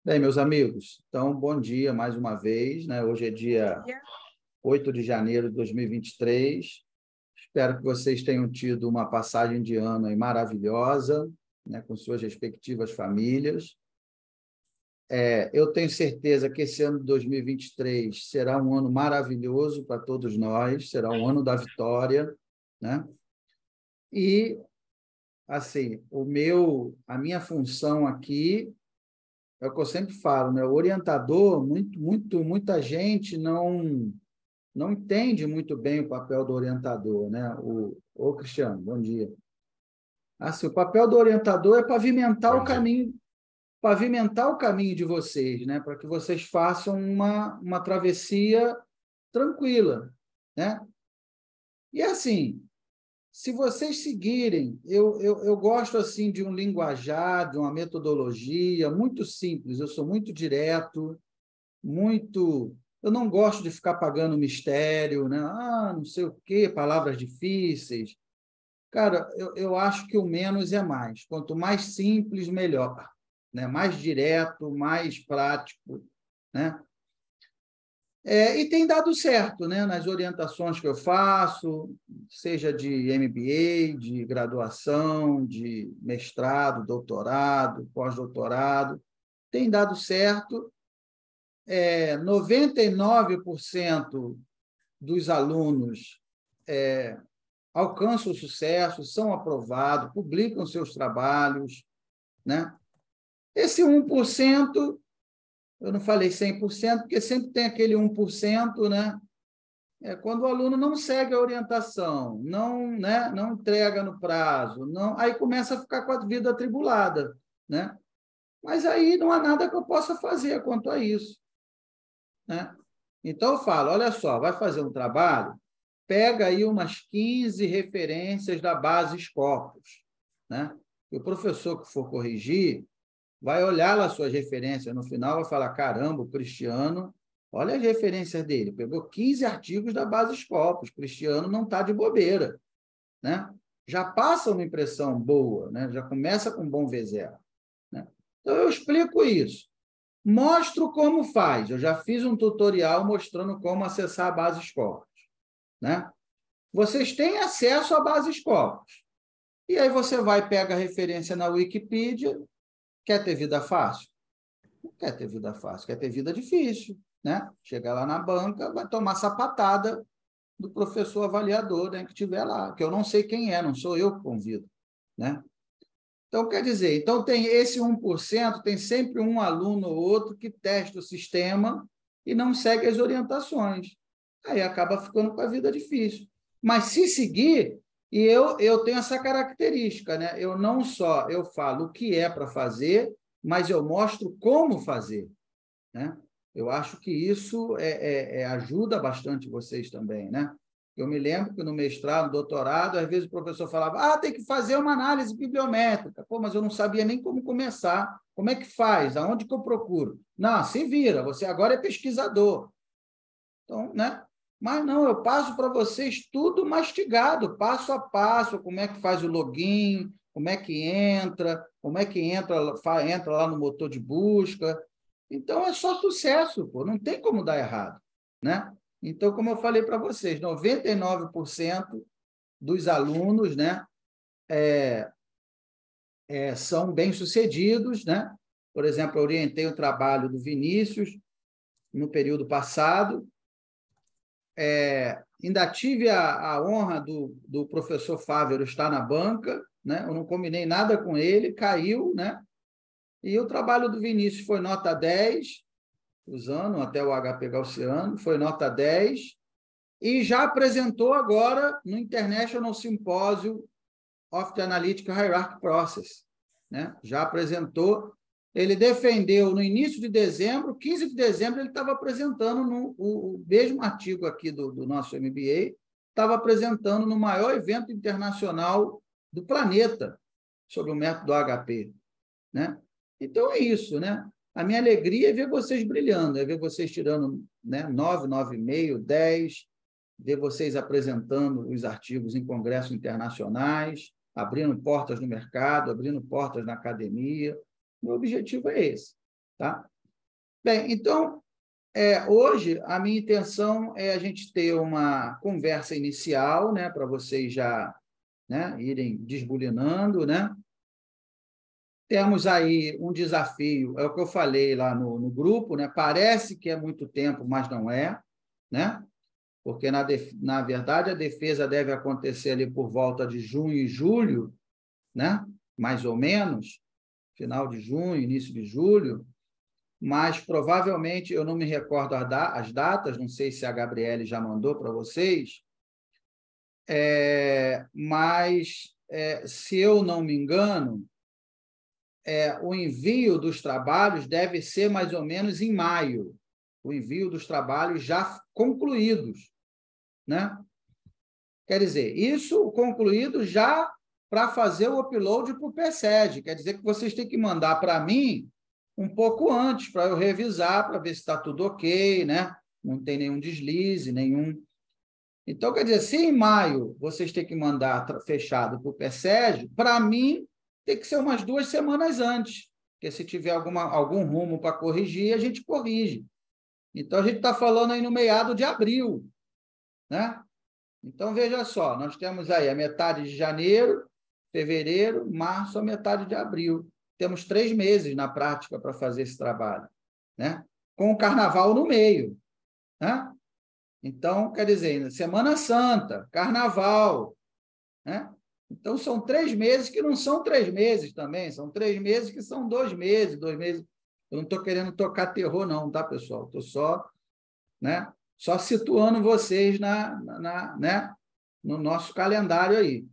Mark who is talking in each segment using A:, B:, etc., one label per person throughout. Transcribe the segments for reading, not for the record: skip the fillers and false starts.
A: Bem, meus amigos, então, bom dia mais uma vez, né? Hoje é dia 8 de janeiro de 2023. Espero que vocês tenham tido uma passagem de ano aí maravilhosa, né? Com suas respectivas famílias. Eu tenho certeza que esse ano de 2023 será um ano maravilhoso para todos nós, será um ano da vitória, né? E, assim, a minha função aqui é o que eu sempre falo, né? O orientador, muita gente não entende muito bem o papel do orientador, né? Ô, Cristiano, bom dia. Assim, o papel do orientador é pavimentar o caminho de vocês, né? Para que vocês façam uma travessia tranquila, né? E assim, se vocês seguirem, eu gosto assim de um linguajar, de uma metodologia muito simples. Eu sou muito direto, muito. Eu não gosto de ficar pagando mistério, né? Não sei o quê, palavras difíceis. Cara, eu acho que o menos é mais. Quanto mais simples, melhor, né? Mais direto, mais prático, né? E tem dado certo, né? Nas orientações que eu faço, seja de MBA, de graduação, de mestrado, doutorado, pós-doutorado, tem dado certo. 99% dos alunos alcançam o sucesso, são aprovados, publicam seus trabalhos, né? Esse 1%, eu não falei 100%, porque sempre tem aquele 1%, né? Quando o aluno não segue a orientação, não, né, não entrega no prazo, aí começa a ficar com a vida atribulada, né? Mas aí não há nada que eu possa fazer quanto a isso, né? Então, eu falo, olha só, vai fazer um trabalho, pega aí umas 15 referências da base Scopus, né? E o professor que for corrigir vai olhar lá as suas referências, no final vai falar, caramba, o Cristiano, olha as referências dele, pegou 15 artigos da base Scopus, o Cristiano não está de bobeira, né? Já passa uma impressão boa, né? Já começa com um bom V0, né? Então, eu explico isso. Mostro como faz. Eu já fiz um tutorial mostrando como acessar a base Scopus, né? Vocês têm acesso à base Scopus. E aí você vai, pega a referência na Wikipedia. Quer ter vida fácil? Não quer ter vida fácil, quer ter vida difícil, né? Chega lá na banca, vai tomar sapatada do professor avaliador, né, que estiver lá, que eu não sei quem é, não sou eu que convido, né? Então, quer dizer, tem esse 1%, tem sempre um aluno ou outro que testa o sistema e não segue as orientações. Aí acaba ficando com a vida difícil. Mas se seguir, e eu tenho essa característica, né? Eu não só eu falo o que é para fazer, mas eu mostro como fazer, né? Eu acho que isso ajuda bastante vocês também, né? Eu me lembro que no mestrado, no doutorado, às vezes o professor falava, tem que fazer uma análise bibliométrica. Pô, mas eu não sabia nem como começar. Como é que faz? Aonde que eu procuro? Não, se vira, você agora é pesquisador. Então, né? Mas não, eu passo para vocês tudo mastigado, passo a passo, como é que faz o login, como é que entra entra lá no motor de busca. Então, é só sucesso, pô, não tem como dar errado, né? Então, como eu falei para vocês, 99% dos alunos, né, são bem-sucedidos, né? Por exemplo, eu orientei o trabalho do Vinícius no período passado, ainda tive a honra do professor Fávero estar na banca, né? Eu não combinei nada com ele, caiu, né? E o trabalho do Vinícius foi nota 10, usando até o HP Gaussiano, foi nota 10, e já apresentou agora no International Symposium of the Analytical Hierarchy Process, né? Já apresentou, ele defendeu no início de dezembro, 15 de dezembro, ele estava apresentando o mesmo artigo aqui do nosso MBA, estava apresentando no maior evento internacional do planeta sobre o método HP, né? Então, é isso, né? A minha alegria é ver vocês brilhando, é ver vocês tirando, né, 9, 9,5, 10, ver vocês apresentando os artigos em congressos internacionais, abrindo portas no mercado, abrindo portas na academia. Meu objetivo é esse, tá? Bem, então, hoje a minha intenção é a gente ter uma conversa inicial, né, para vocês já, né, irem desbulinando, né? Temos aí um desafio, é o que eu falei lá no grupo, né? Parece que é muito tempo, mas não é, né? Porque, na verdade, a defesa deve acontecer ali por volta de junho e julho, né? Mais ou menos, final de junho, início de julho, mas provavelmente, eu não me recordo as datas, não sei se a Gabriele já mandou para vocês, mas, se eu não me engano, o envio dos trabalhos deve ser mais ou menos em maio, o envio dos trabalhos já concluídos, né? Quer dizer, isso concluído já para fazer o upload para o PSEG, quer dizer que vocês têm que mandar para mim um pouco antes, para eu revisar, para ver se está tudo ok, né? Não tem nenhum deslize, nenhum... Então, quer dizer, se em maio vocês têm que mandar fechado para o PSEG, para mim, tem que ser umas 2 semanas antes, porque se tiver algum rumo para corrigir, a gente corrige. Então, a gente está falando aí no meado de abril, né? Então, veja só, nós temos aí a metade de janeiro, fevereiro, março, a metade de abril. Temos 3 meses na prática para fazer esse trabalho, né? Com o carnaval no meio, né? Então, quer dizer, Semana Santa, Carnaval, né? Então, são 3 meses que não são 3 meses também, são 3 meses que são 2 meses, 2 meses. Eu não estou querendo tocar terror, não, tá, pessoal? Estou só, né? Só situando vocês né? No nosso calendário aí.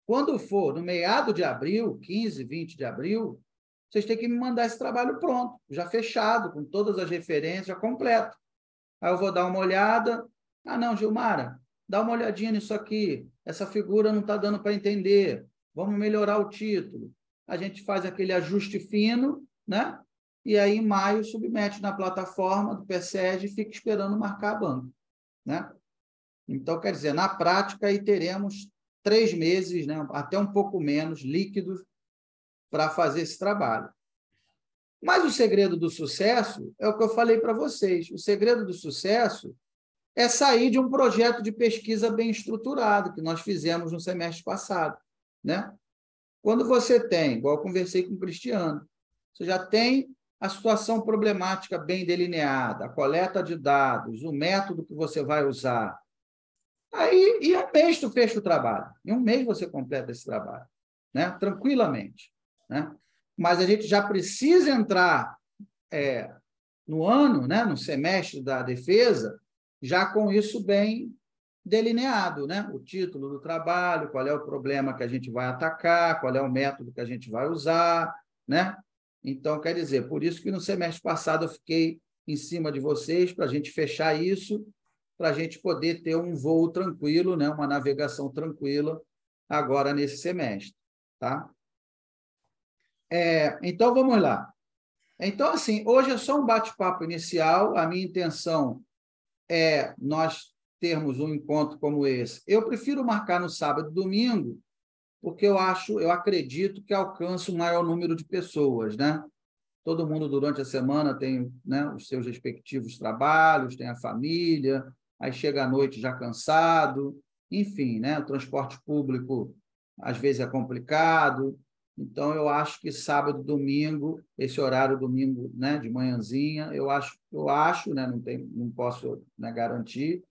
A: Quando for no meado de abril, 15, 20 de abril, vocês têm que me mandar esse trabalho pronto, já fechado, com todas as referências, já completo. Aí eu vou dar uma olhada. Ah, não, Gilmara, dá uma olhadinha nisso aqui. Essa figura não está dando para entender. Vamos melhorar o título. A gente faz aquele ajuste fino, né? E aí, em maio, submete na plataforma do PSEG e fica esperando marcar a banca, né? Então, quer dizer, na prática, aí teremos 3 meses, né? Até um pouco menos, líquidos, para fazer esse trabalho. Mas o segredo do sucesso é o que eu falei para vocês. O segredo do sucesso é sair de um projeto de pesquisa bem estruturado, que nós fizemos no semestre passado, né? Quando você tem, igual eu conversei com o Cristiano, você já tem a situação problemática bem delineada, a coleta de dados, o método que você vai usar. Aí, em um mês, tu fecha o trabalho. Em um mês você completa esse trabalho, né? Tranquilamente, né? Mas a gente já precisa entrar no ano, né, no semestre da defesa, já com isso bem delineado, né? O título do trabalho, qual é o problema que a gente vai atacar, qual é o método que a gente vai usar, né? Então, quer dizer, por isso que no semestre passado eu fiquei em cima de vocês para a gente fechar isso, para a gente poder ter um voo tranquilo, né? Uma navegação tranquila agora nesse semestre, tá? Então, vamos lá. Então, assim, hoje é só um bate-papo inicial. A minha intenção é nós termos um encontro como esse. Eu prefiro marcar no sábado e domingo, porque eu acredito que alcança o maior número de pessoas, né? Todo mundo durante a semana tem, né, os seus respectivos trabalhos, tem a família, aí chega à noite já cansado, enfim, né? O transporte público às vezes é complicado. Então, eu acho que sábado, domingo, esse horário domingo, né, de manhãzinha, eu acho, né, não posso, né, garantir,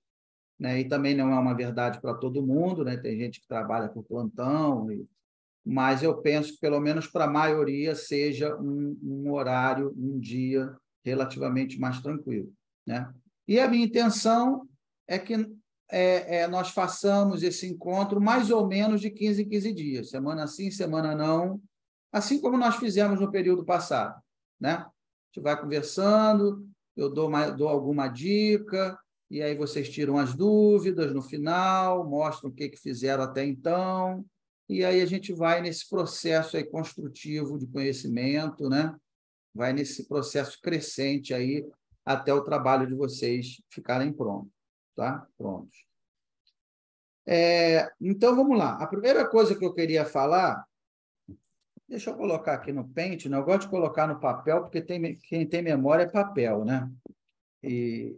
A: né, e também não é uma verdade para todo mundo, né, tem gente que trabalha por plantão, mas eu penso que, pelo menos para a maioria, seja um horário, um dia relativamente mais tranquilo, né? E a minha intenção é que nós façamos esse encontro mais ou menos de 15 em 15 dias, semana sim, semana não, assim como nós fizemos no período passado, né? A gente vai conversando, eu dou alguma dica, e aí vocês tiram as dúvidas no final, mostram o que fizeram até então, e aí a gente vai nesse processo aí construtivo de conhecimento, né? Vai nesse processo crescente aí até o trabalho de vocês ficarem prontos, tá? Prontos. Então, vamos lá. A primeira coisa que eu queria falar Deixa eu colocar aqui no Paint, né? Eu gosto de colocar no papel, porque quem tem memória é papel, né? E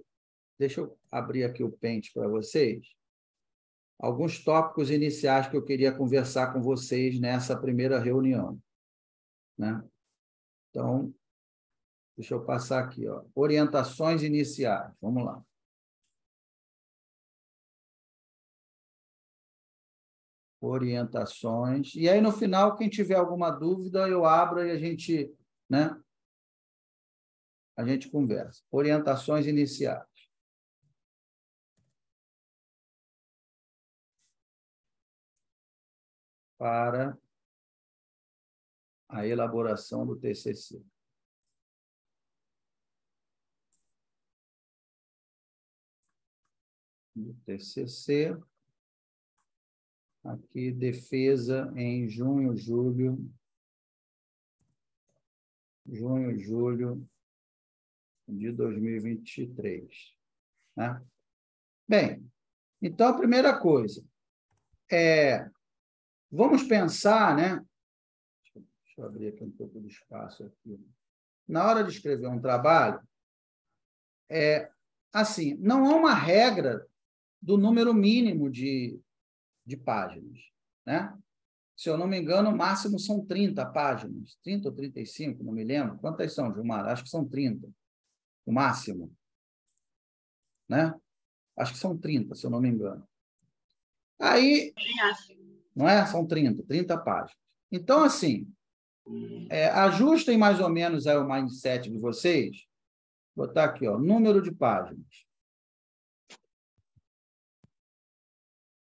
A: deixa eu abrir aqui o Paint para vocês. Alguns tópicos iniciais que eu queria conversar com vocês nessa primeira reunião, né? Então, deixa eu passar aqui, ó. Orientações iniciais. Vamos lá. Orientações. E aí, no final, quem tiver alguma dúvida, eu abro e a gente, né? A gente conversa. Orientações iniciais. Para a elaboração do TCC. Do TCC. Aqui, defesa em junho, julho de 2023. Né? Bem, então, a primeira coisa vamos pensar, né? Deixa eu abrir aqui um pouco de espaço aqui. Na hora de escrever um trabalho, assim, não há uma regra do número mínimo de páginas, né? Se eu não me engano, o máximo são 30 páginas, 30 ou 35, não me lembro. Quantas são, Gilmar? Acho que são 30, o máximo, né? Acho que são 30, se eu não me engano. Aí, não é? São 30 páginas. Então, assim, ajustem mais ou menos aí o mindset de vocês. Vou botar aqui, ó, número de páginas.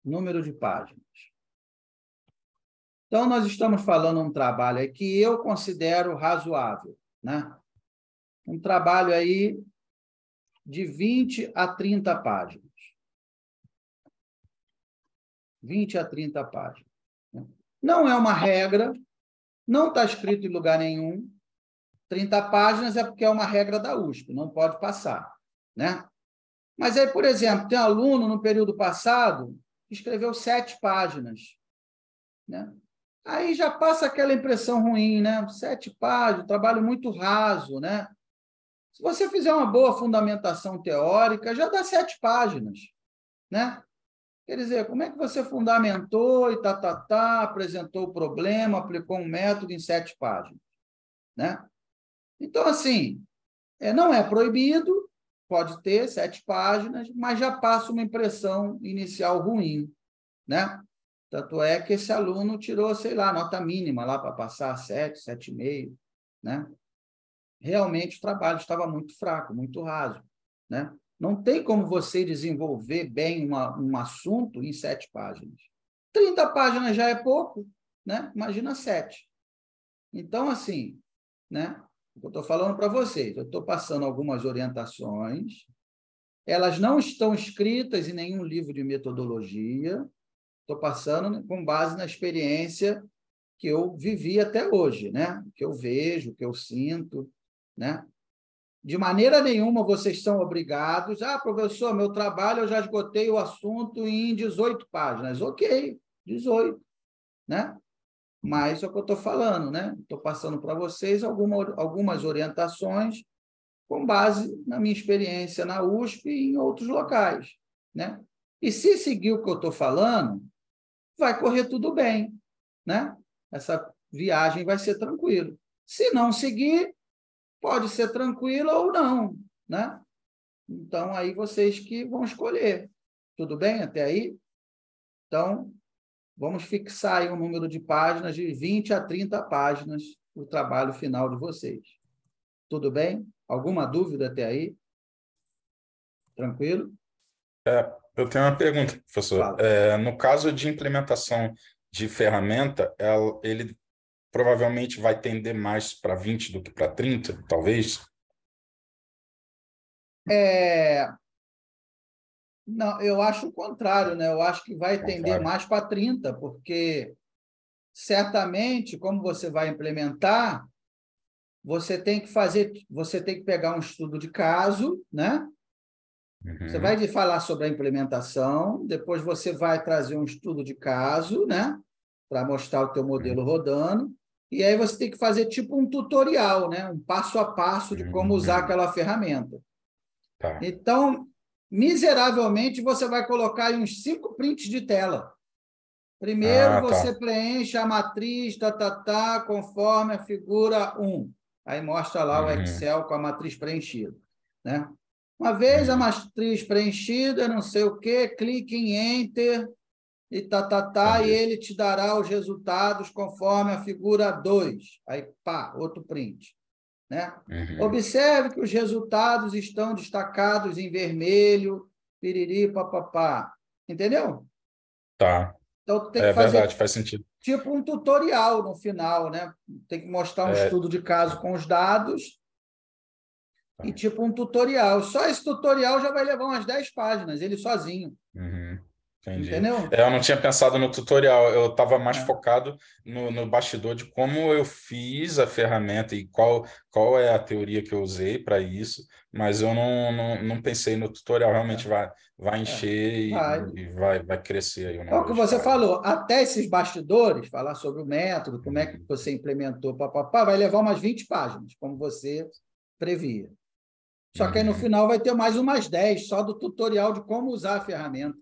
A: Número de páginas. Então, nós estamos falando um trabalho aí que eu considero razoável, né? Um trabalho aí de 20 a 30 páginas. 20 a 30 páginas. Não é uma regra, não está escrito em lugar nenhum. 30 páginas é porque é uma regra da USP, não pode passar, né? Mas aí, por exemplo, tem aluno no período passado que escreveu 7 páginas, né? Aí já passa aquela impressão ruim, né? 7 páginas, trabalho muito raso, né? Se você fizer uma boa fundamentação teórica, já dá 7 páginas, né? Quer dizer, como é que você fundamentou e apresentou o problema, aplicou um método em 7 páginas, né? Então, assim, não é proibido, pode ter 7 páginas, mas já passa uma impressão inicial ruim, né? Tanto é que esse aluno tirou, sei lá, nota mínima lá para passar 7, 7,5, né? Realmente o trabalho estava muito fraco, muito raso, né? Não tem como você desenvolver bem um assunto em 7 páginas. 30 páginas já é pouco, né? Imagina 7. Então, assim, né? Eu estou falando para vocês, eu estou passando algumas orientações, elas não estão escritas em nenhum livro de metodologia, estou passando com base na experiência que eu vivi até hoje, né? Que eu vejo, que eu sinto, né? De maneira nenhuma vocês são obrigados. Professor, meu trabalho eu já esgotei o assunto em 18 páginas. Ok, 18, né? Mas é o que eu estou falando, né? Estou passando para vocês algumas orientações com base na minha experiência na USP e em outros locais, né? E se seguir o que eu estou falando, vai correr tudo bem, né? Essa viagem vai ser tranquila. Se não seguir, pode ser tranquila ou não, né? Então, aí vocês que vão escolher. Tudo bem até aí? Então, vamos fixar aí um número de páginas de 20 a 30 páginas para o trabalho final de vocês. Tudo bem? Alguma dúvida até aí? Tranquilo?
B: Eu tenho uma pergunta, professor.
A: Fala.
B: No caso de implementação de ferramenta, ele provavelmente vai tender mais para 20 do que para 30, talvez?
A: Não, eu acho o contrário, né? Eu acho que vai tender
B: Contrário.
A: mais para 30, porque certamente, como você vai implementar, você tem que pegar um estudo de caso, né? Você
B: Uhum.
A: vai falar sobre a implementação, depois você vai trazer um estudo de caso, né? Para mostrar o teu modelo rodando. E aí você tem que fazer tipo um tutorial, né? Um passo a passo de como usar aquela ferramenta.
B: Tá.
A: Então, miseravelmente, você vai colocar aí uns 5 prints de tela. Primeiro, você
B: Tá.
A: preenche a matriz, conforme a figura 1. Aí mostra lá o Excel com a matriz preenchida, né? Uma vez a matriz preenchida, não sei o quê, clique em Enter e e
B: Entendi.
A: ele te dará os resultados conforme a figura 2. Aí, pá, outro print, né? Observe que os resultados estão destacados em vermelho, piriri, papapá. Entendeu?
B: Tá.
A: Então, tu tem que
B: É
A: fazer
B: verdade, faz sentido.
A: tipo um tutorial no final, né? Tem que mostrar um
B: É,
A: estudo de caso com os dados e tipo um tutorial. Só esse tutorial já vai levar umas 10 páginas, ele sozinho.
B: entendi.
A: Entendeu?
B: Eu não tinha pensado no tutorial, eu estava mais
A: É,
B: focado no bastidor de como eu fiz a ferramenta e qual é a teoria que eu usei para isso, mas eu não pensei no tutorial. Realmente vai
A: é.
B: encher
A: Vai.
B: e vai crescer aí o
A: É o
B: número
A: que
B: de
A: você
B: páginas.
A: falou, até esses bastidores, falar sobre o método, como é que você implementou, papapá, vai levar umas 20 páginas, como você previa. Só que aí no final vai ter mais umas 10, só do tutorial de como usar a ferramenta.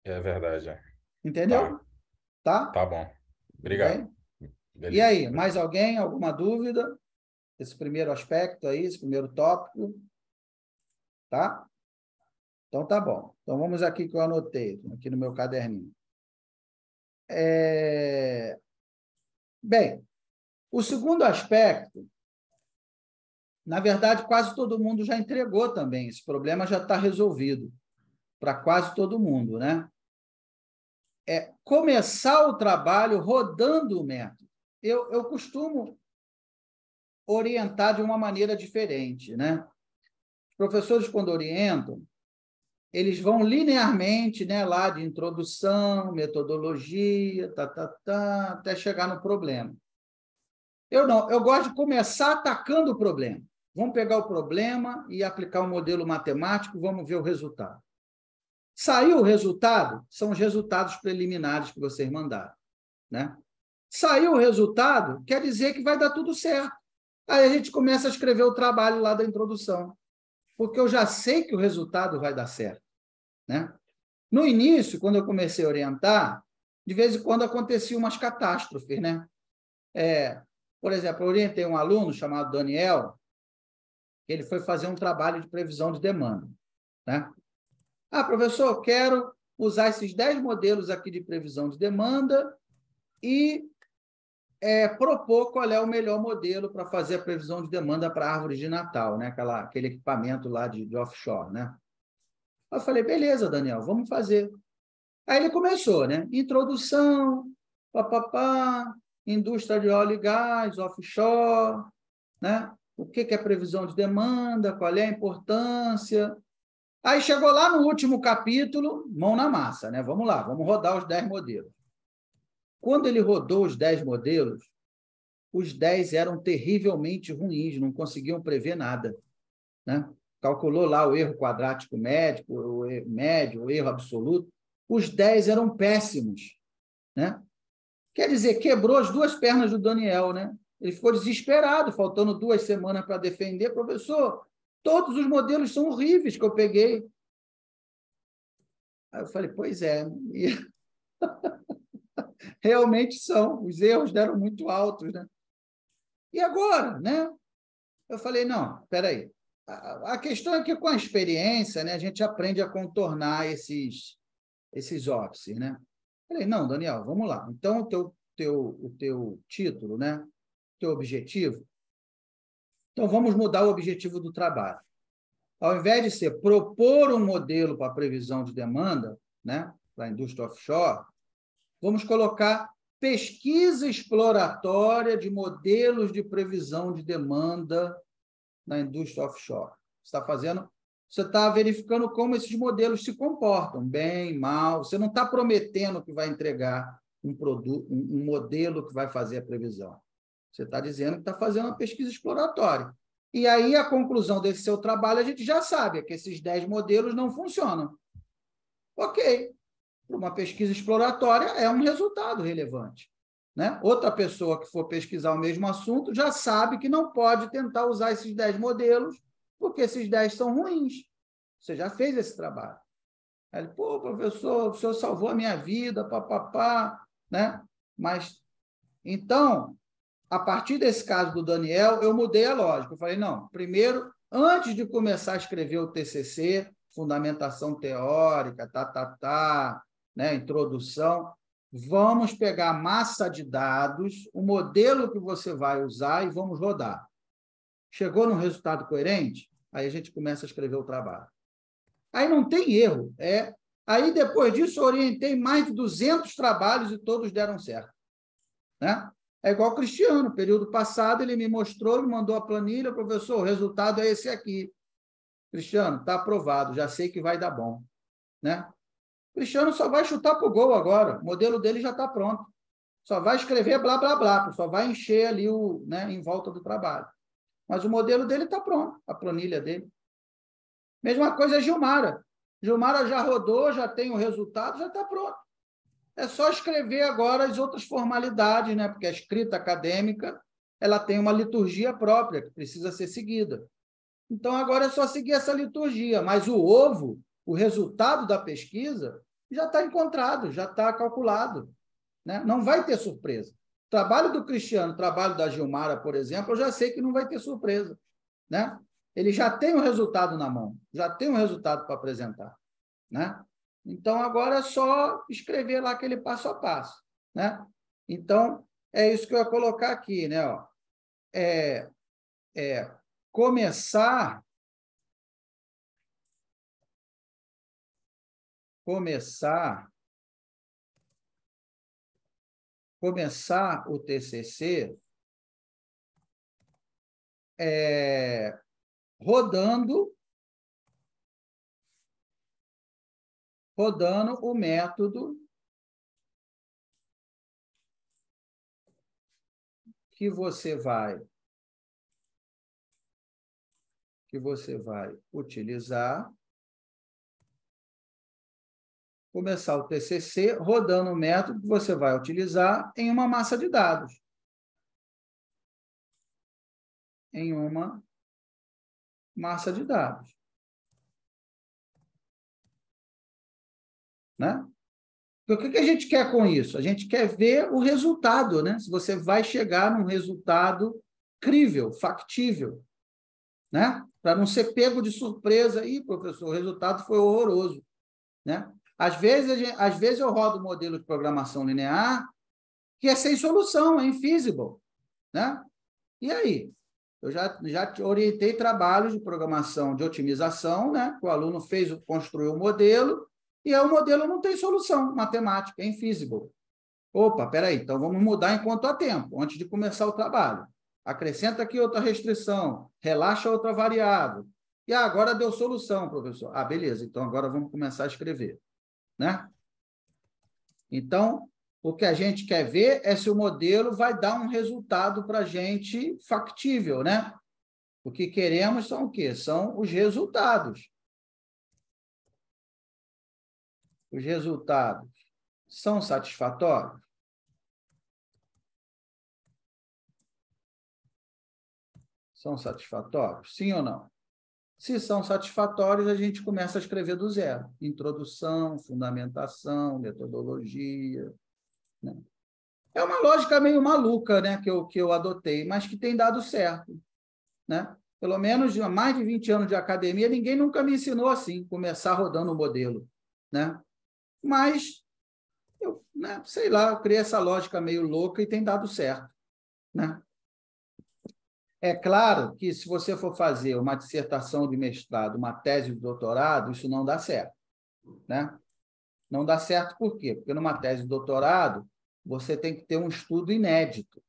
B: É verdade, é. Tá,
A: Entendeu? Tá?
B: tá bom.
A: Tudo
B: Obrigado.
A: bem? E
B: Beleza.
A: aí, mais alguém? Alguma dúvida? Esse primeiro aspecto aí, esse primeiro tópico, tá? Então tá bom. Então vamos aqui que eu anotei, aqui no meu caderninho. Bem, o segundo aspecto, na verdade, quase todo mundo já entregou também. Esse problema já está resolvido para quase todo mundo, né? É começar o trabalho rodando o método. Eu costumo orientar de uma maneira diferente, né? Os professores, quando orientam, eles vão linearmente, né, lá de introdução, metodologia, até chegar no problema. Eu não, eu gosto de começar atacando o problema. Vamos pegar o problema e aplicar um modelo matemático, vamos ver o resultado. Saiu o resultado? São os resultados preliminares que vocês mandaram, né? Saiu o resultado, quer dizer que vai dar tudo certo. Aí a gente começa a escrever o trabalho lá da introdução, porque eu já sei que o resultado vai dar certo, né? No início, quando eu comecei a orientar, de vez em quando aconteciam umas catástrofes, né? Por exemplo, eu orientei um aluno chamado Daniel, que ele foi fazer um trabalho de previsão de demanda, né? Professor, quero usar esses 10 modelos aqui de previsão de demanda e propor qual é o melhor modelo para fazer a previsão de demanda para árvores de Natal, né? Aquele equipamento lá de offshore, né? Eu falei, beleza, Daniel, vamos fazer. Aí ele começou, né? Introdução, papapá, indústria de óleo e gás, offshore, né? O que é previsão de demanda, qual é a importância. Aí chegou lá no último capítulo, mão na massa, né? Vamos lá, vamos rodar os 10 modelos. Quando ele rodou os 10 modelos, os 10 eram terrivelmente ruins, não conseguiam prever nada, né? Calculou lá o erro quadrático médio, o erro absoluto. Os 10 eram péssimos, né? Quer dizer, quebrou as duas pernas do Daniel, né? Ele ficou desesperado, faltando 2 semanas para defender. Professor, todos os modelos são horríveis que eu peguei. Aí eu falei, pois é, e realmente são, os erros deram muito altos, né? E agora, né? Eu falei, não, espera aí. A questão é que com a experiência, né, a gente aprende a contornar esses óbices, né? Falei, não, Daniel, vamos lá. Então, o teu título, né? Teu objetivo. Então, vamos mudar o objetivo do trabalho. Ao invés de ser propor um modelo para previsão de demanda, né, para a indústria offshore, vamos colocar pesquisa exploratória de modelos de previsão de demanda na indústria offshore. Você está verificando como esses modelos se comportam, bem, mal. Você não está prometendo que vai entregar um produto, um modelo que vai fazer a previsão. Você está dizendo que está fazendo uma pesquisa exploratória. E aí, a conclusão desse seu trabalho, a gente já sabe, é que esses 10 modelos não funcionam. Ok. Uma pesquisa exploratória é um resultado relevante. né? Outra pessoa que for pesquisar o mesmo assunto já sabe que não pode tentar usar esses 10 modelos, porque esses 10 são ruins. Você já fez esse trabalho. Aí ele, pô, professor, o senhor salvou a minha vida, papapá, né? Mas, então, a partir desse caso do Daniel, eu mudei a lógica. Eu falei, não, primeiro, antes de começar a escrever o TCC, fundamentação teórica, né, introdução, vamos pegar a massa de dados, o modelo que você vai usar e vamos rodar. Chegou num resultado coerente? Aí a gente começa a escrever o trabalho. Aí não tem erro. Aí, depois disso, eu orientei mais de 200 trabalhos e todos deram certo. Né? É igual o Cristiano. Período passado, ele me mostrou, me mandou a planilha, professor, o resultado é esse aqui. Cristiano, está aprovado, já sei que vai dar bom. Né? Cristiano só vai chutar para o gol agora. O modelo dele já está pronto. Só vai escrever blá, blá, blá. Só vai encher ali né, em volta do trabalho. Mas o modelo dele está pronto, a planilha dele. Mesma coisa a Gilmara. Gilmara já rodou, já tem o resultado, já está pronto. É só escrever agora as outras formalidades, né? Porque a escrita acadêmica ela tem uma liturgia própria que precisa ser seguida. Então, agora é só seguir essa liturgia. Mas o ovo, o resultado da pesquisa, já está encontrado, já está calculado. Né? Não vai ter surpresa. O trabalho do Cristiano, o trabalho da Gilmara, por exemplo, eu já sei que não vai ter surpresa. Né? Ele já tem o resultado na mão, já tem o resultado para apresentar. Né? Então, agora é só escrever lá aquele passo a passo. Né? Então, é isso que eu ia colocar aqui. Né? Ó, começar o TCC rodando o método que você vai utilizar, começar o TCC rodando o método que você vai utilizar em uma massa de dados. Em uma massa de dados. Né? O que a gente quer com isso? A gente quer ver o resultado, né? Se você vai chegar num resultado crível, factível, né? Para não ser pego de surpresa. Ih, professor, o resultado foi horroroso. Né? Às vezes eu rodo um modelo de programação linear que é sem solução, é infeasible. Né? E aí? Eu já orientei trabalhos de programação de otimização, né? O aluno construiu o modelo, e aí o modelo não tem solução matemática, é infeasible. Opa, peraí, então vamos mudar enquanto há tempo, antes de começar o trabalho. Acrescenta aqui outra restrição, relaxa outra variável. E agora deu solução, professor. Ah, beleza, então agora vamos começar a escrever. Né? Então, o que a gente quer ver é se o modelo vai dar um resultado para a gente factível, né? O que queremos são o quê? São os resultados. Os resultados são satisfatórios? São satisfatórios? Sim ou não? Se são satisfatórios, a gente começa a escrever do zero. Introdução, fundamentação, metodologia. Né? É uma lógica meio maluca, né, que eu adotei, mas que tem dado certo. Né? Pelo menos há mais de 20 anos de academia, ninguém nunca me ensinou assim, começar rodando o modelo. Né? Mas, né, sei lá, eu criei essa lógica meio louca e tem dado certo. Né? É claro que, se você for fazer uma dissertação de mestrado, uma tese de doutorado, isso não dá certo. Né? Não dá certo por quê? Porque numa tese de doutorado, você tem que ter um estudo inédito.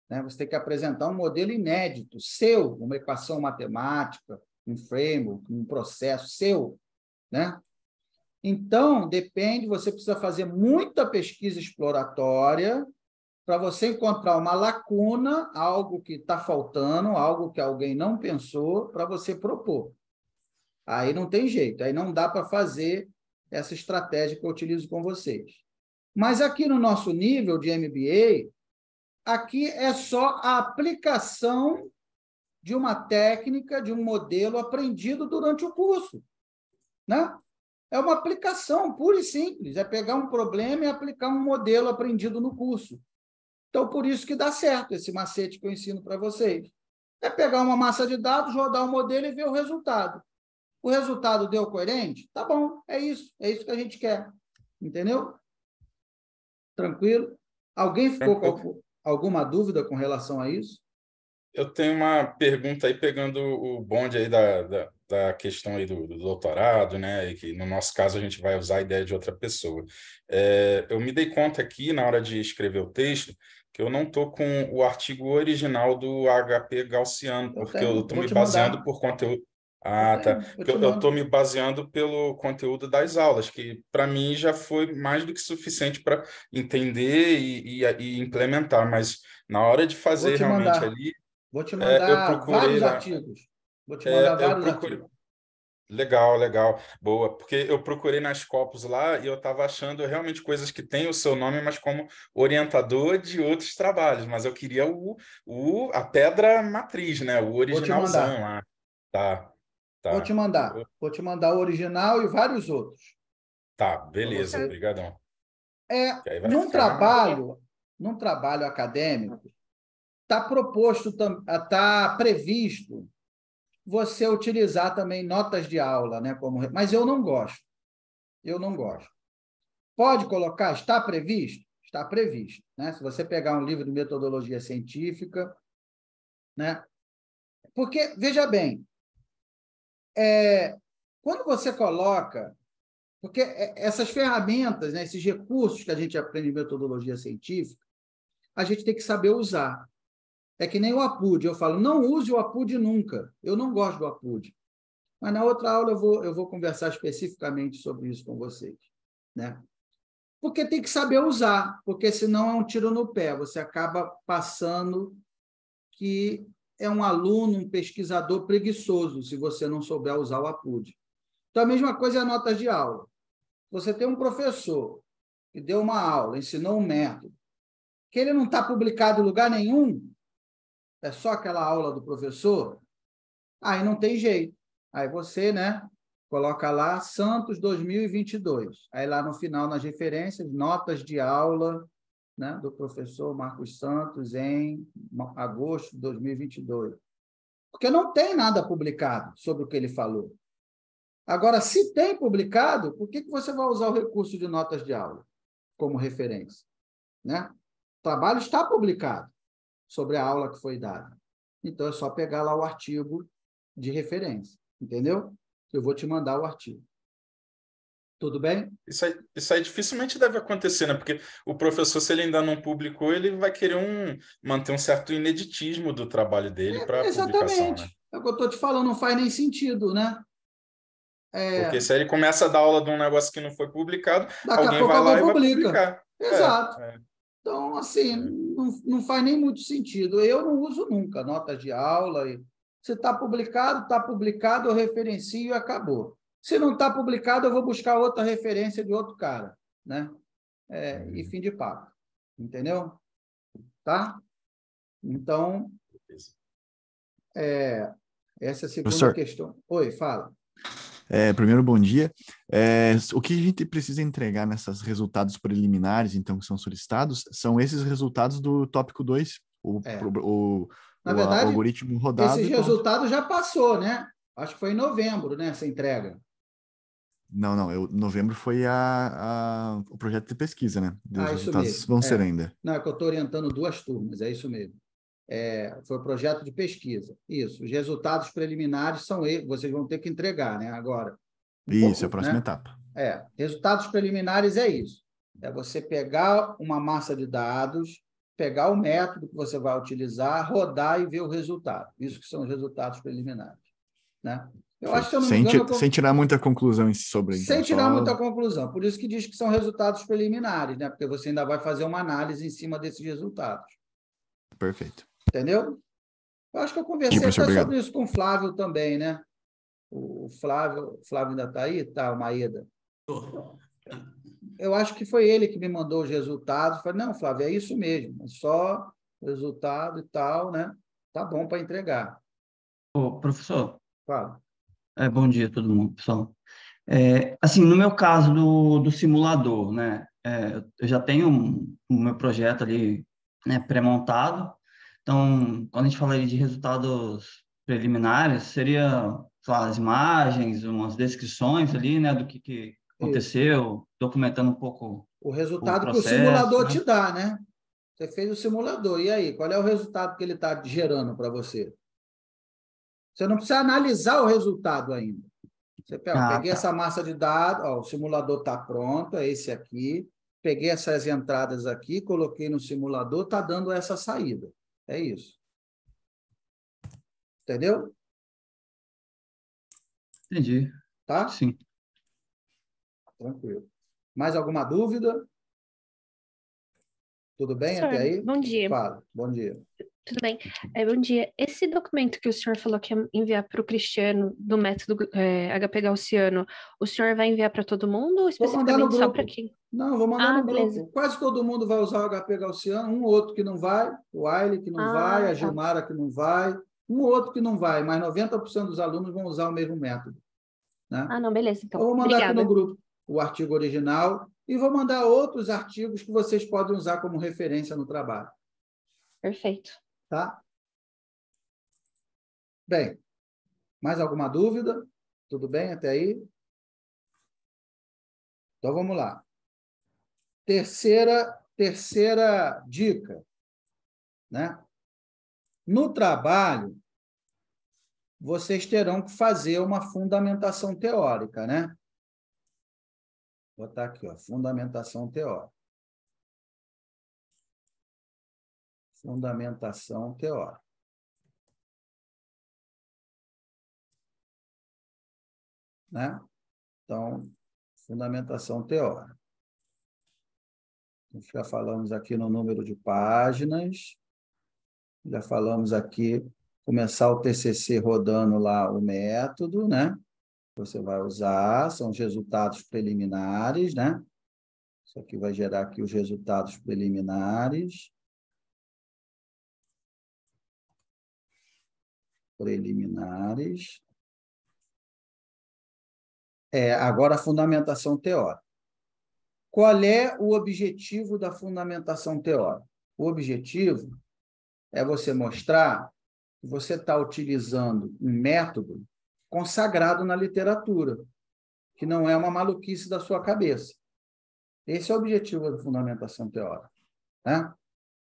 A: Né? Você tem que apresentar um modelo inédito, seu, uma equação matemática, um framework, um processo seu. Né? Então, depende, você precisa fazer muita pesquisa exploratória para você encontrar uma lacuna, algo que está faltando, algo que alguém não pensou, para você propor. Aí não tem jeito, aí não dá para fazer essa estratégia que eu utilizo com vocês. Mas aqui no nosso nível de MBA, aqui é só a aplicação de uma técnica, de um modelo aprendido durante o curso, né? É uma aplicação pura e simples, é pegar um problema e aplicar um modelo aprendido no curso. Então, por isso que dá certo esse macete que eu ensino para vocês. É pegar uma massa de dados, rodar o modelo e ver o resultado. O resultado deu coerente? Tá bom, é isso que a gente quer. Entendeu? Tranquilo? Alguém ficou com alguma dúvida com relação a isso?
B: Eu tenho uma pergunta aí, pegando o bonde aí da questão aí do doutorado, né? E que no nosso caso a gente vai usar a ideia de outra pessoa. Eu me dei conta aqui, na hora de escrever o texto, que eu não estou com o artigo original do HP Gaussiano,
A: Eu
B: porque eu
A: tenho,
B: estou
A: vou
B: me
A: te
B: baseando
A: mandar.
B: por conteúdo.
A: Eu
B: Ah, tá.
A: tenho, eu
B: Porque
A: te
B: eu estou
A: mando.
B: me baseando pelo conteúdo das aulas, que para mim já foi mais do que suficiente para entender e implementar, mas na hora de
A: Vou
B: fazer
A: te
B: realmente
A: mandar.
B: ali.
A: Vou te
B: Eu
A: mandar
B: procurei
A: vários
B: lá,
A: artigos. Vou te mandar
B: eu
A: vários
B: procurei.
A: artigos.
B: Legal, legal, boa, porque eu procurei nas Scopus lá e eu estava achando realmente coisas que têm o seu nome, mas como orientador de outros trabalhos, mas eu queria a pedra matriz, né? O
A: Vou te
B: originalzão
A: mandar.
B: lá. Tá,
A: Vou te
B: tá.
A: mandar. Vou te mandar o original e vários outros.
B: Tá,
A: Para
B: beleza,
A: você.
B: obrigadão. Que aí vai
A: Num
B: ficar.
A: trabalho, num trabalho acadêmico, está proposto, está previsto você utilizar também notas de aula, né? Mas eu não gosto. Eu não gosto. Pode colocar? Está previsto? Está previsto. Né? Se você pegar um livro de metodologia científica, né? Porque, veja bem, quando você coloca. Porque essas ferramentas, né, esses recursos que a gente aprende em metodologia científica, a gente tem que saber usar. É que nem o APUD. Eu falo, não use o APUD nunca. Eu não gosto do APUD. Mas na outra aula eu vou conversar especificamente sobre isso com vocês. Né? Porque tem que saber usar, porque senão é um tiro no pé. Você acaba passando que é um aluno, um pesquisador preguiçoso, se você não souber usar o APUD. Então, a mesma coisa é a nota de aula. Você tem um professor que deu uma aula, ensinou um método, que ele não está publicado em lugar nenhum, é só aquela aula do professor, aí não tem jeito. Aí você, né, coloca lá Santos 2022. Aí lá no final, nas referências, notas de aula, né, do professor Marcos Santos em agosto de 2022. Porque não tem nada publicado sobre o que ele falou. Agora, se tem publicado, por que você vai usar o recurso de notas de aula como referência? Né? O trabalho está publicado sobre a aula que foi dada. Então, é só pegar lá o artigo de referência, entendeu? Eu vou te mandar o artigo. Tudo bem?
B: Isso aí dificilmente deve acontecer, né? Porque o professor, se ele ainda não publicou, ele vai querer manter um certo ineditismo do trabalho dele para publicação, né?
A: Exatamente. É o que eu estou te falando, não faz nem sentido, né?
B: Porque se ele começa a dar aula de um negócio que não foi publicado,
A: Daqui a
B: alguém
A: pouco
B: vai
A: alguém
B: lá e vai
A: publica.
B: publicar.
A: Exato.
B: É.
A: Então, assim, não faz nem muito sentido. Eu não uso nunca notas de aula. Se está publicado, eu referencio e acabou. Se não está publicado, eu vou buscar outra referência de outro cara, né? E fim de papo. Entendeu? Tá? Então, essa é a segunda
C: Professor,
A: questão. Oi, fala.
C: primeiro, bom dia. O que a gente precisa entregar nesses resultados preliminares, então, que são solicitados, são esses resultados do tópico 2,
A: Na
C: o
A: verdade,
C: algoritmo rodado
A: esses
C: e pronto.
A: resultados já passou, né? Acho que foi em novembro, né, essa entrega.
C: Não, novembro foi o projeto de pesquisa, né? Os
A: Isso
C: resultados
A: mesmo.
C: vão ser ainda.
A: Não, é que eu estou orientando duas turmas, é isso mesmo. Foi o projeto de pesquisa. Isso. Os resultados preliminares são eles, vocês vão ter que entregar, né? Agora.
C: Isso, é a próxima
A: Né?
C: etapa.
A: Resultados preliminares é isso. É você pegar uma massa de dados, pegar o método que você vai utilizar, rodar e ver o resultado. Isso que são os resultados preliminares. Né? Eu acho, se
C: Perfeito.
A: eu não me engano,
C: Sem tirar muita conclusão sobre, então,
A: sem tirar muita
C: só...
A: conclusão. Por isso que diz que são resultados preliminares, né? Porque você ainda vai fazer uma análise em cima desses resultados.
C: Perfeito.
A: Entendeu? Eu acho que eu
C: Sim,
A: conversei
C: professor,
A: até
C: obrigado.
A: sobre isso com o Flávio também, né? O Flávio ainda está aí? Tá, o Maída. Eu acho que foi ele que me mandou os resultados. Eu falei, não, Flávio, é isso mesmo. É só resultado e tal, né? Tá bom para entregar.
D: Ô, professor,
A: Fala.
D: bom dia a todo mundo, pessoal. Assim, no meu caso do simulador, né, eu já tenho o meu projeto ali, né, pré-montado. Então, quando a gente fala aí de resultados preliminares, seria, sei lá, as imagens, umas descrições ali, né, do que
A: Isso.
D: aconteceu, documentando um pouco
A: O
D: o
A: resultado que o
D: processo,
A: simulador
D: né?
A: te dá, né? Você fez o simulador. E aí, qual é o resultado que ele está gerando para você? Você não precisa analisar o resultado ainda. Você pega,
D: Ah,
A: peguei
D: tá.
A: essa massa de dados, ó, o simulador está pronto, é esse aqui. Peguei essas entradas aqui, coloquei no simulador, está dando essa saída. É isso. Entendeu?
D: Entendi. Acho que
A: Tá?
D: sim.
A: Tranquilo. Mais alguma dúvida? Tudo bem até
E: Professor,
A: aí?
E: bom dia.
A: Fala. Bom dia.
E: Tudo bem? Bom dia. Esse documento que o senhor falou que ia enviar para o Cristiano do método HP Gaussiano, o senhor vai enviar para todo mundo ou
A: Vou mandar no
E: especificamente só para
A: grupo.
E: quem?
A: Não, vou mandar
E: Ah,
A: no
E: beleza.
A: grupo. Quase todo mundo vai usar o HP Gaussiano, um ou outro que não vai, o Aile que não vai,
E: Ah,
A: a
E: tá.
A: Gilmara que não vai, um ou outro que não vai, mas 90% dos alunos vão usar o mesmo método, né?
E: Ah, não, beleza,
A: Eu
E: então.
A: vou mandar aqui no
E: Obrigada.
A: grupo o artigo original e vou mandar outros artigos que vocês podem usar como referência no trabalho,
E: Perfeito.
A: tá? Bem, mais alguma dúvida? Tudo bem até aí? Então, vamos lá. Terceira dica, né? No trabalho, vocês terão que fazer uma fundamentação teórica, né? Vou botar aqui, ó, fundamentação teórica. Fundamentação teórica. Né? Então, fundamentação teórica. Já falamos aqui no número de páginas, já falamos aqui, começar o TCC rodando lá o método, né? Você vai usar, são os resultados preliminares, né? Isso aqui vai gerar aqui os resultados preliminares. Preliminares. Agora a fundamentação teórica. Qual é o objetivo da fundamentação teórica? O objetivo é você mostrar que você está utilizando um método consagrado na literatura, que não é uma maluquice da sua cabeça. Esse é o objetivo da fundamentação teórica, né?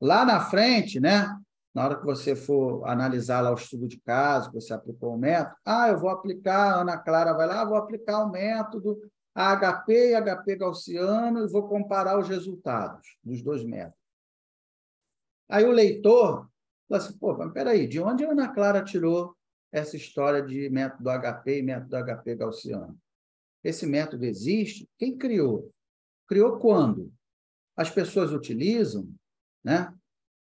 A: Lá na frente, né, na hora que você for analisar lá o estudo de caso, que você aplicou o método, eu vou aplicar, a Ana Clara vai lá, vou aplicar o método AHP e HP Gaussiano e vou comparar os resultados dos dois métodos. Aí o leitor fala assim, pô, mas peraí, de onde a Ana Clara tirou essa história de método HP e método HP Gaussiano? Esse método existe? Quem criou? Criou quando? As pessoas utilizam, né?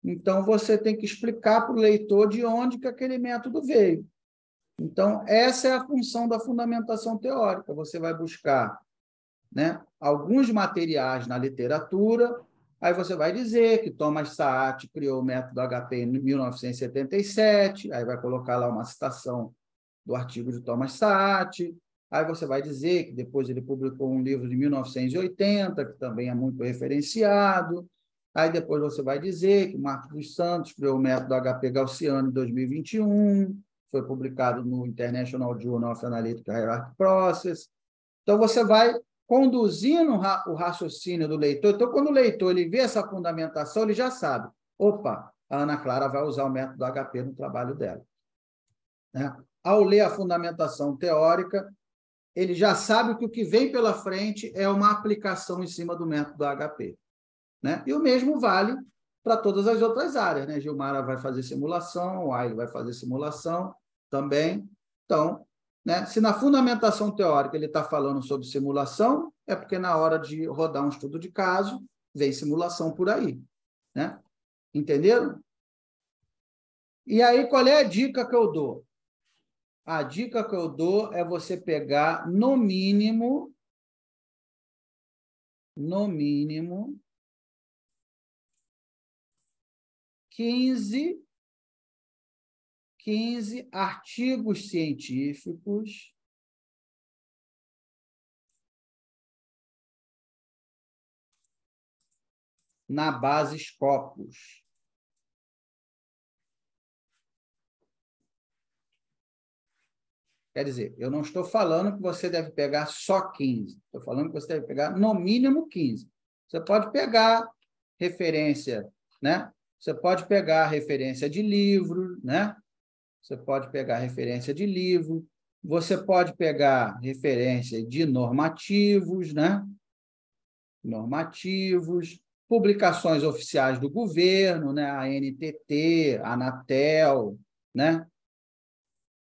A: Então, você tem que explicar para o leitor de onde que aquele método veio. Então, essa é a função da fundamentação teórica. Você vai buscar, né, alguns materiais na literatura, aí você vai dizer que Thomas Saat criou o método HP em 1977, aí vai colocar lá uma citação do artigo de Thomas Saat, aí você vai dizer que depois ele publicou um livro de 1980, que também é muito referenciado, aí depois você vai dizer que Marcos dos Santos criou o método HP Gaussiano em 2021, foi publicado no International Journal of Analytic Hierarchy Process. Então, você vai conduzindo o raciocínio do leitor. Então, quando o leitor ele vê essa fundamentação, ele já sabe, opa, a Ana Clara vai usar o método HP no trabalho dela. Né? Ao ler a fundamentação teórica, ele já sabe que o que vem pela frente é uma aplicação em cima do método HP. Né? E o mesmo vale para todas as outras áreas. Né? Gilmara vai fazer simulação, o Aile vai fazer simulação também. Então, né, se na fundamentação teórica ele está falando sobre simulação, é porque na hora de rodar um estudo de caso, vem simulação por aí. Né? Entenderam? E aí, qual é a dica que eu dou? A dica que eu dou é você pegar, no mínimo, 15 15 artigos científicos na base Scopus. Quer dizer, eu não estou falando que você deve pegar só 15. Estou falando que você deve pegar, no mínimo, 15. Você pode pegar referência, né? Você pode pegar referência de livro, né? Você pode pegar referência de livro. Você pode pegar referência de normativos, né? Normativos, publicações oficiais do governo, né? A ANTT, a Anatel, né?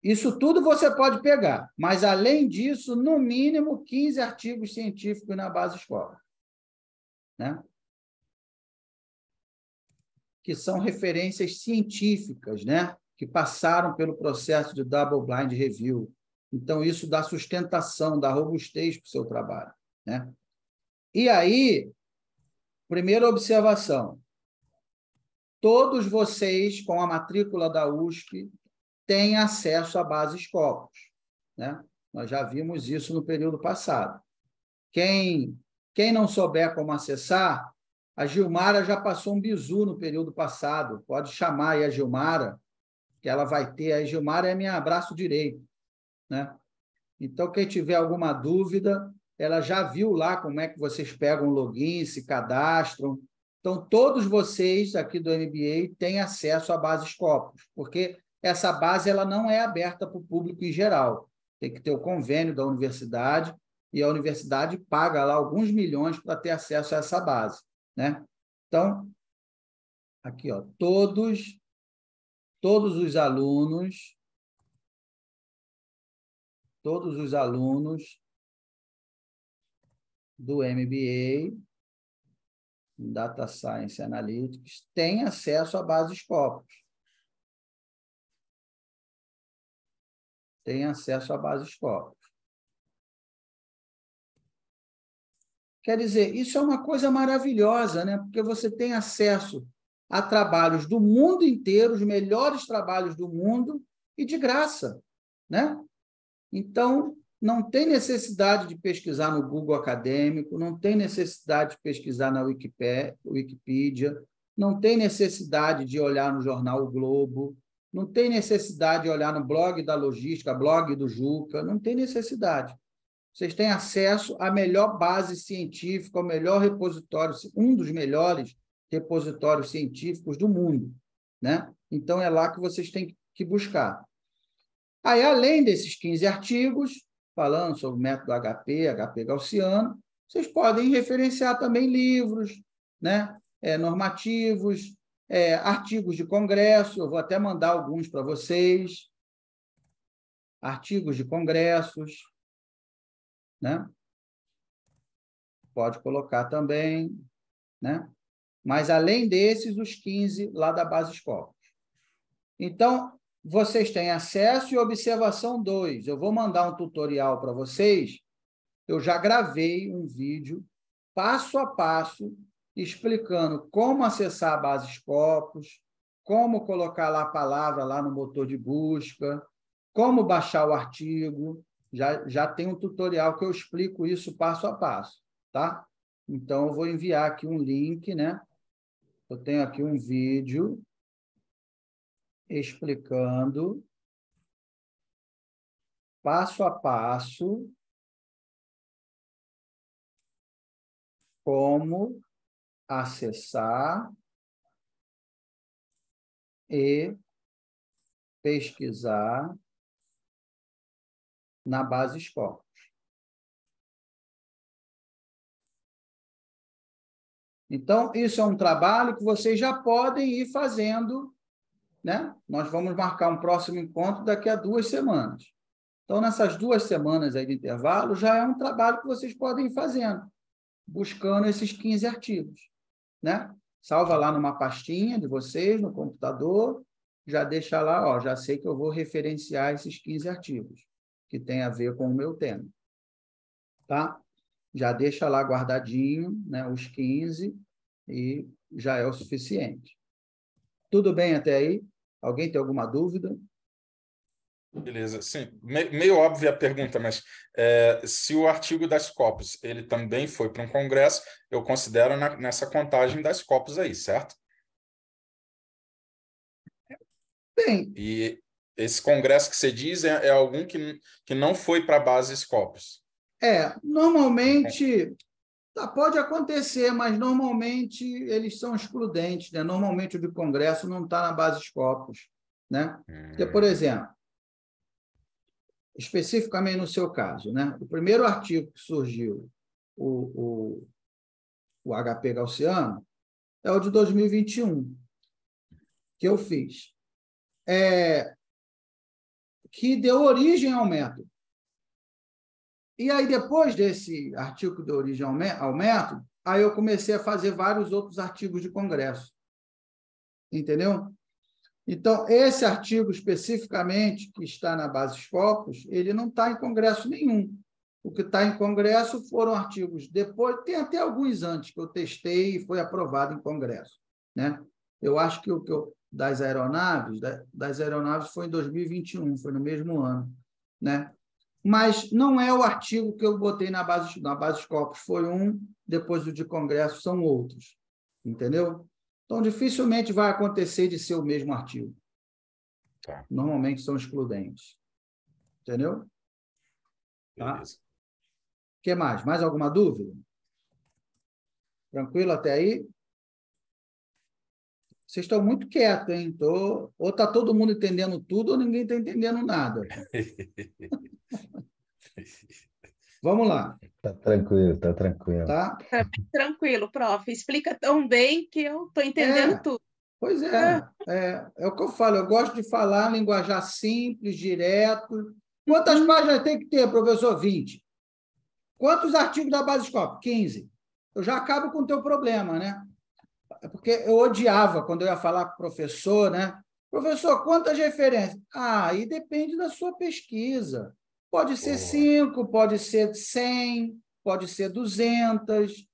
A: Isso tudo você pode pegar, mas, além disso, no mínimo 15 artigos científicos na base Scopus, né? Que são referências científicas, né? Que passaram pelo processo de Double Blind Review. Então, isso dá sustentação, dá robustez para o seu trabalho, né? E aí, primeira observação, todos vocês, com a matrícula da USP, têm acesso à base Scopus, né? Nós já vimos isso no período passado. Quem não souber como acessar, a Gilmara já passou um bizu no período passado. Pode chamar aí a Gilmara, que ela vai ter. A Gilmara é meu abraço direito, né? Então, quem tiver alguma dúvida, ela já viu lá como é que vocês pegam o login, se cadastram. Então, todos vocês aqui do MBA têm acesso à base Scopus, porque essa base ela não é aberta para o público em geral. Tem que ter o convênio da universidade, e a universidade paga lá alguns milhões para ter acesso a essa base, né? Então, aqui, ó, todos os alunos do MBA, Data Science Analytics, têm acesso à base Scopus. Tem acesso à base Scopus. Quer dizer, isso é uma coisa maravilhosa, né? Porque você tem acesso a trabalhos do mundo inteiro, os melhores trabalhos do mundo, e de graça, né? Então, não tem necessidade de pesquisar no Google Acadêmico, não tem necessidade de pesquisar na Wikipedia, não tem necessidade de olhar no jornal O Globo, não tem necessidade de olhar no blog da Logística, blog do Juca, não tem necessidade. Vocês têm acesso à melhor base científica, ao melhor repositório, um dos melhores repositórios científicos do mundo, né? Então, é lá que vocês têm que buscar. Aí, além desses 15 artigos, falando sobre o método HP gaussiano, vocês podem referenciar também livros, né? Normativos, artigos de congresso, eu vou até mandar alguns para vocês, artigos de congressos, né? Pode colocar também, né? Mas, além desses, os 15 lá da base Scopus. Então, vocês têm acesso e observação 2. Eu vou mandar um tutorial para vocês. Eu já gravei um vídeo, passo a passo, explicando como acessar a base Scopus, como colocar lá a palavra lá no motor de busca, como baixar o artigo. Já tem um tutorial que eu explico isso passo a passo, tá? Então, eu vou enviar aqui um link, né? Eu tenho aqui um vídeo explicando passo a passo como acessar e pesquisar na base Scopus. Então, isso é um trabalho que vocês já podem ir fazendo, né? Nós vamos marcar um próximo encontro daqui a 2 semanas. Então, nessas 2 semanas aí de intervalo, já é um trabalho que vocês podem ir fazendo, buscando esses 15 artigos, né? Salva lá numa pastinha de vocês, no computador, já deixa lá, ó, já sei que eu vou referenciar esses 15 artigos, que tem a ver com o meu tema, tá? Já deixa lá guardadinho, né, os 15, e já é o suficiente. Tudo bem até aí? Alguém tem alguma dúvida?
B: Beleza, sim. Meio óbvia a pergunta, mas se o artigo das Scopus ele também foi para um congresso, eu considero nessa contagem das Scopus aí, certo?
A: Bem,
B: E esse congresso que você diz é algum que não foi para a base Scopus.
A: normalmente pode acontecer, mas normalmente eles são excludentes, né? Normalmente o de congresso não está na base Scopus, né? Porque, por exemplo, especificamente no seu caso, né? O primeiro artigo que surgiu, o HP Gaussiano, é o de 2021, que eu fiz, que deu origem ao método. E aí, depois desse artigo que deu origem ao método, aí eu comecei a fazer vários outros artigos de congresso. Entendeu? Então, esse artigo especificamente, que está na base Scopus, ele não está em congresso nenhum. O que está em congresso foram artigos depois, tem até alguns antes que eu testei e foi aprovado em congresso, né? Eu acho que das aeronaves foi em 2021, foi no mesmo ano, né? Mas não é o artigo que eu botei na base Scopus, foi um, depois do de congresso são outros, entendeu? Então, dificilmente vai acontecer de ser o mesmo artigo.
B: Tá.
A: Normalmente são excludentes. Entendeu?
B: Beleza.
A: Tá? O que mais? Mais alguma dúvida? Tranquilo até aí? Vocês estão muito quietos, hein? Ou está todo mundo entendendo tudo, ou ninguém está entendendo nada. Vamos lá.
F: Tá tranquilo, tá tranquilo.
A: Tá?
G: Tranquilo, prof. Explica tão bem que eu estou entendendo tudo.
A: Pois é o que eu falo, eu gosto de falar linguajar simples, direto. Quantas páginas tem que ter, professor? 20. Quantos artigos da base Scopus? 15. Eu já acabo com o teu problema, né? Porque eu odiava quando eu ia falar com o professor, né? Professor, quantas referências? Aí depende da sua pesquisa. Pode ser 5, pode ser 100, pode ser 200.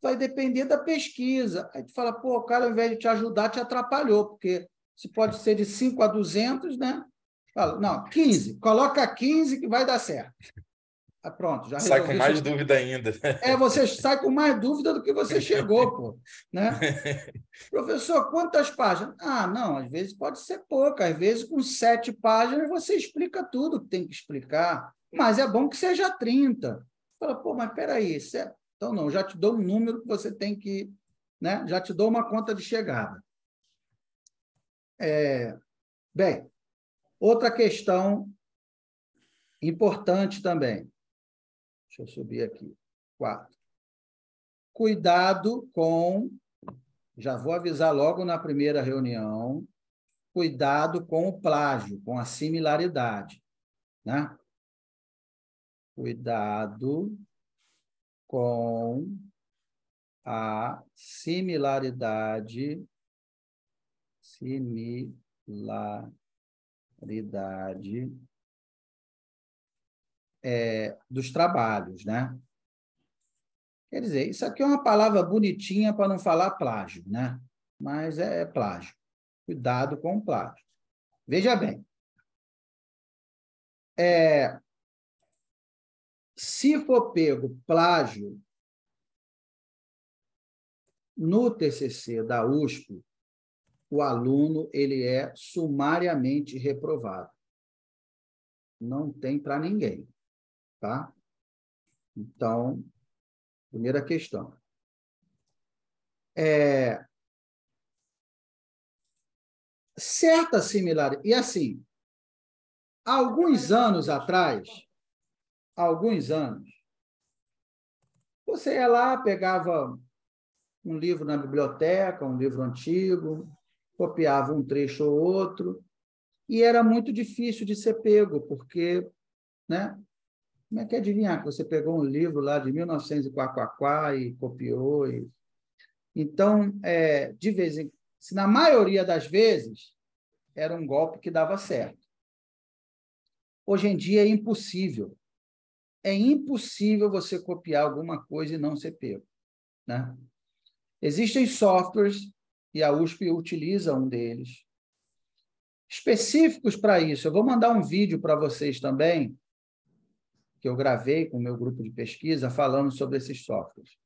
A: Vai depender da pesquisa. Aí tu fala, pô, o cara, ao invés de te ajudar, te atrapalhou, porque se pode ser de 5 a 200, né? Fala, não, 15. Coloca 15 que vai dar certo. Pronto, já
B: Sai
A: resolvi.
B: com mais dúvida ainda.
A: Você sai com mais dúvida do que você chegou, pô, né? Professor, quantas páginas? Não, às vezes pode ser pouca, às vezes com 7 páginas você explica tudo que tem que explicar, mas é bom que seja 30. Fala, pô, mas peraí, então não, já te dou um número que você tem que, né? Já te dou uma conta de chegada. Bem, outra questão importante também. Deixa eu subir aqui. 4. Cuidado com, já vou avisar logo na primeira reunião, cuidado com o plágio, com a similaridade, né? Cuidado com a similaridade dos trabalhos, né? Quer dizer, isso aqui é uma palavra bonitinha para não falar plágio, né? Mas é plágio. Cuidado com o plágio. Veja bem. Se for pego plágio no TCC da USP, o aluno ele é sumariamente reprovado. Não tem para ninguém, tá? Então, primeira questão. Certa similaridade. E assim, há alguns anos, você ia lá, pegava um livro na biblioteca, um livro antigo, copiava um trecho ou outro, e era muito difícil de ser pego, porque, né? Como é que é adivinhar que você pegou um livro lá de 1900 e copiou? Então, de vez em quando, na maioria das vezes, era um golpe que dava certo. Hoje em dia é impossível. É impossível você copiar alguma coisa e não ser pego, né? Existem softwares e a USP utiliza um deles. Específicos para isso. Eu vou mandar um vídeo para vocês também, que eu gravei com o meu grupo de pesquisa, falando sobre esses softwares.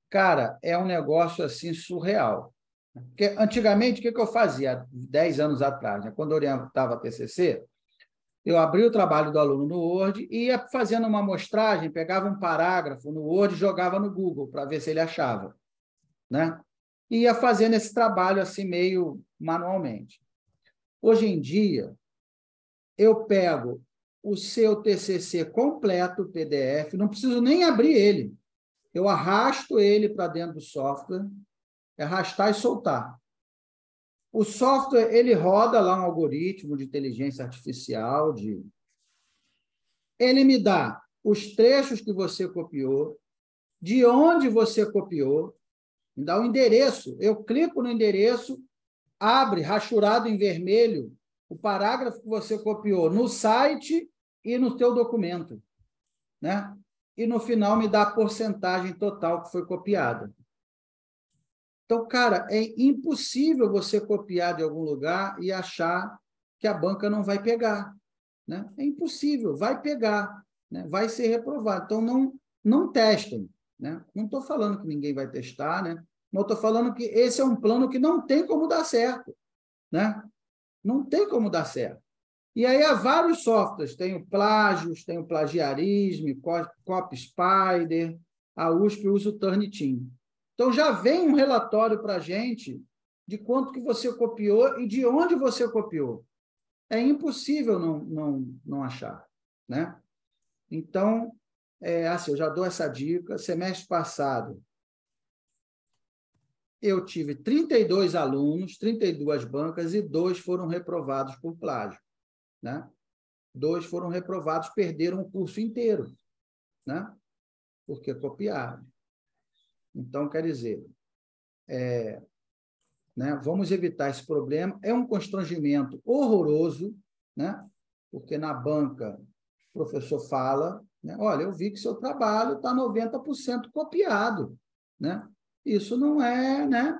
A: Cara, é um negócio assim surreal. Porque, antigamente, o que eu fazia? 10 anos atrás, né? Quando eu orientava TCC, eu abria o trabalho do aluno no Word e ia fazendo uma amostragem, pegava um parágrafo no Word e jogava no Google para ver se ele achava, né? E ia fazendo esse trabalho assim meio manualmente. Hoje em dia, eu pego o seu TCC completo, PDF, não preciso nem abrir ele. Eu arrasto ele para dentro do software, arrastar e soltar. O software, ele roda lá um algoritmo de inteligência artificial, ele me dá os trechos que você copiou, de onde você copiou, me dá o endereço. Eu clico no endereço, abre, rachurado em vermelho, o parágrafo que você copiou no site e no teu documento, né? E, no final, me dá a porcentagem total que foi copiada. Então, cara, é impossível você copiar de algum lugar e achar que a banca não vai pegar, né? É impossível, vai pegar, né? Vai ser reprovado. Então, não testem, né? Não estou falando que ninguém vai testar, né? Mas estou falando que esse é um plano que não tem como dar certo, né? Não tem como dar certo. E aí há vários softwares, tem o Plagios, tem o Plagiarismo, CopySpider, a USP usa o Turnitin. Então, já vem um relatório para a gente de quanto que você copiou e de onde você copiou. É impossível não achar, né? Então, assim, eu já dou essa dica. Semestre passado, eu tive 32 alunos, 32 bancas, e 2 foram reprovados por plágio, né? 2 foram reprovados, perderam o curso inteiro, né? Porque copiaram. Então, quer dizer, né, vamos evitar esse problema. É um constrangimento horroroso, né? Porque na banca o professor fala, né? Olha, eu vi que seu trabalho está 90% copiado, né? Isso não é, né?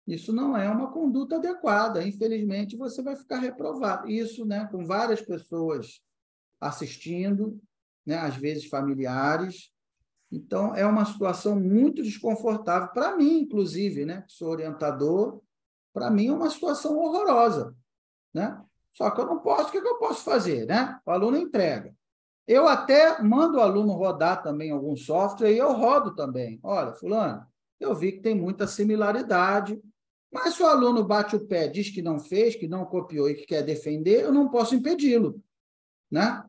A: Isso não é uma conduta adequada. Infelizmente, você vai ficar reprovado. Isso, né, com várias pessoas assistindo, né, às vezes familiares. Então, é uma situação muito desconfortável para mim, inclusive, né, que sou orientador. Para mim, é uma situação horrorosa, né? Só que eu não posso, o que eu posso fazer, né? O aluno entrega. Eu até mando o aluno rodar também algum software e eu rodo também. Olha, fulano, eu vi que tem muita similaridade, mas se o aluno bate o pé, diz que não fez, que não copiou e que quer defender, eu não posso impedi-lo, né?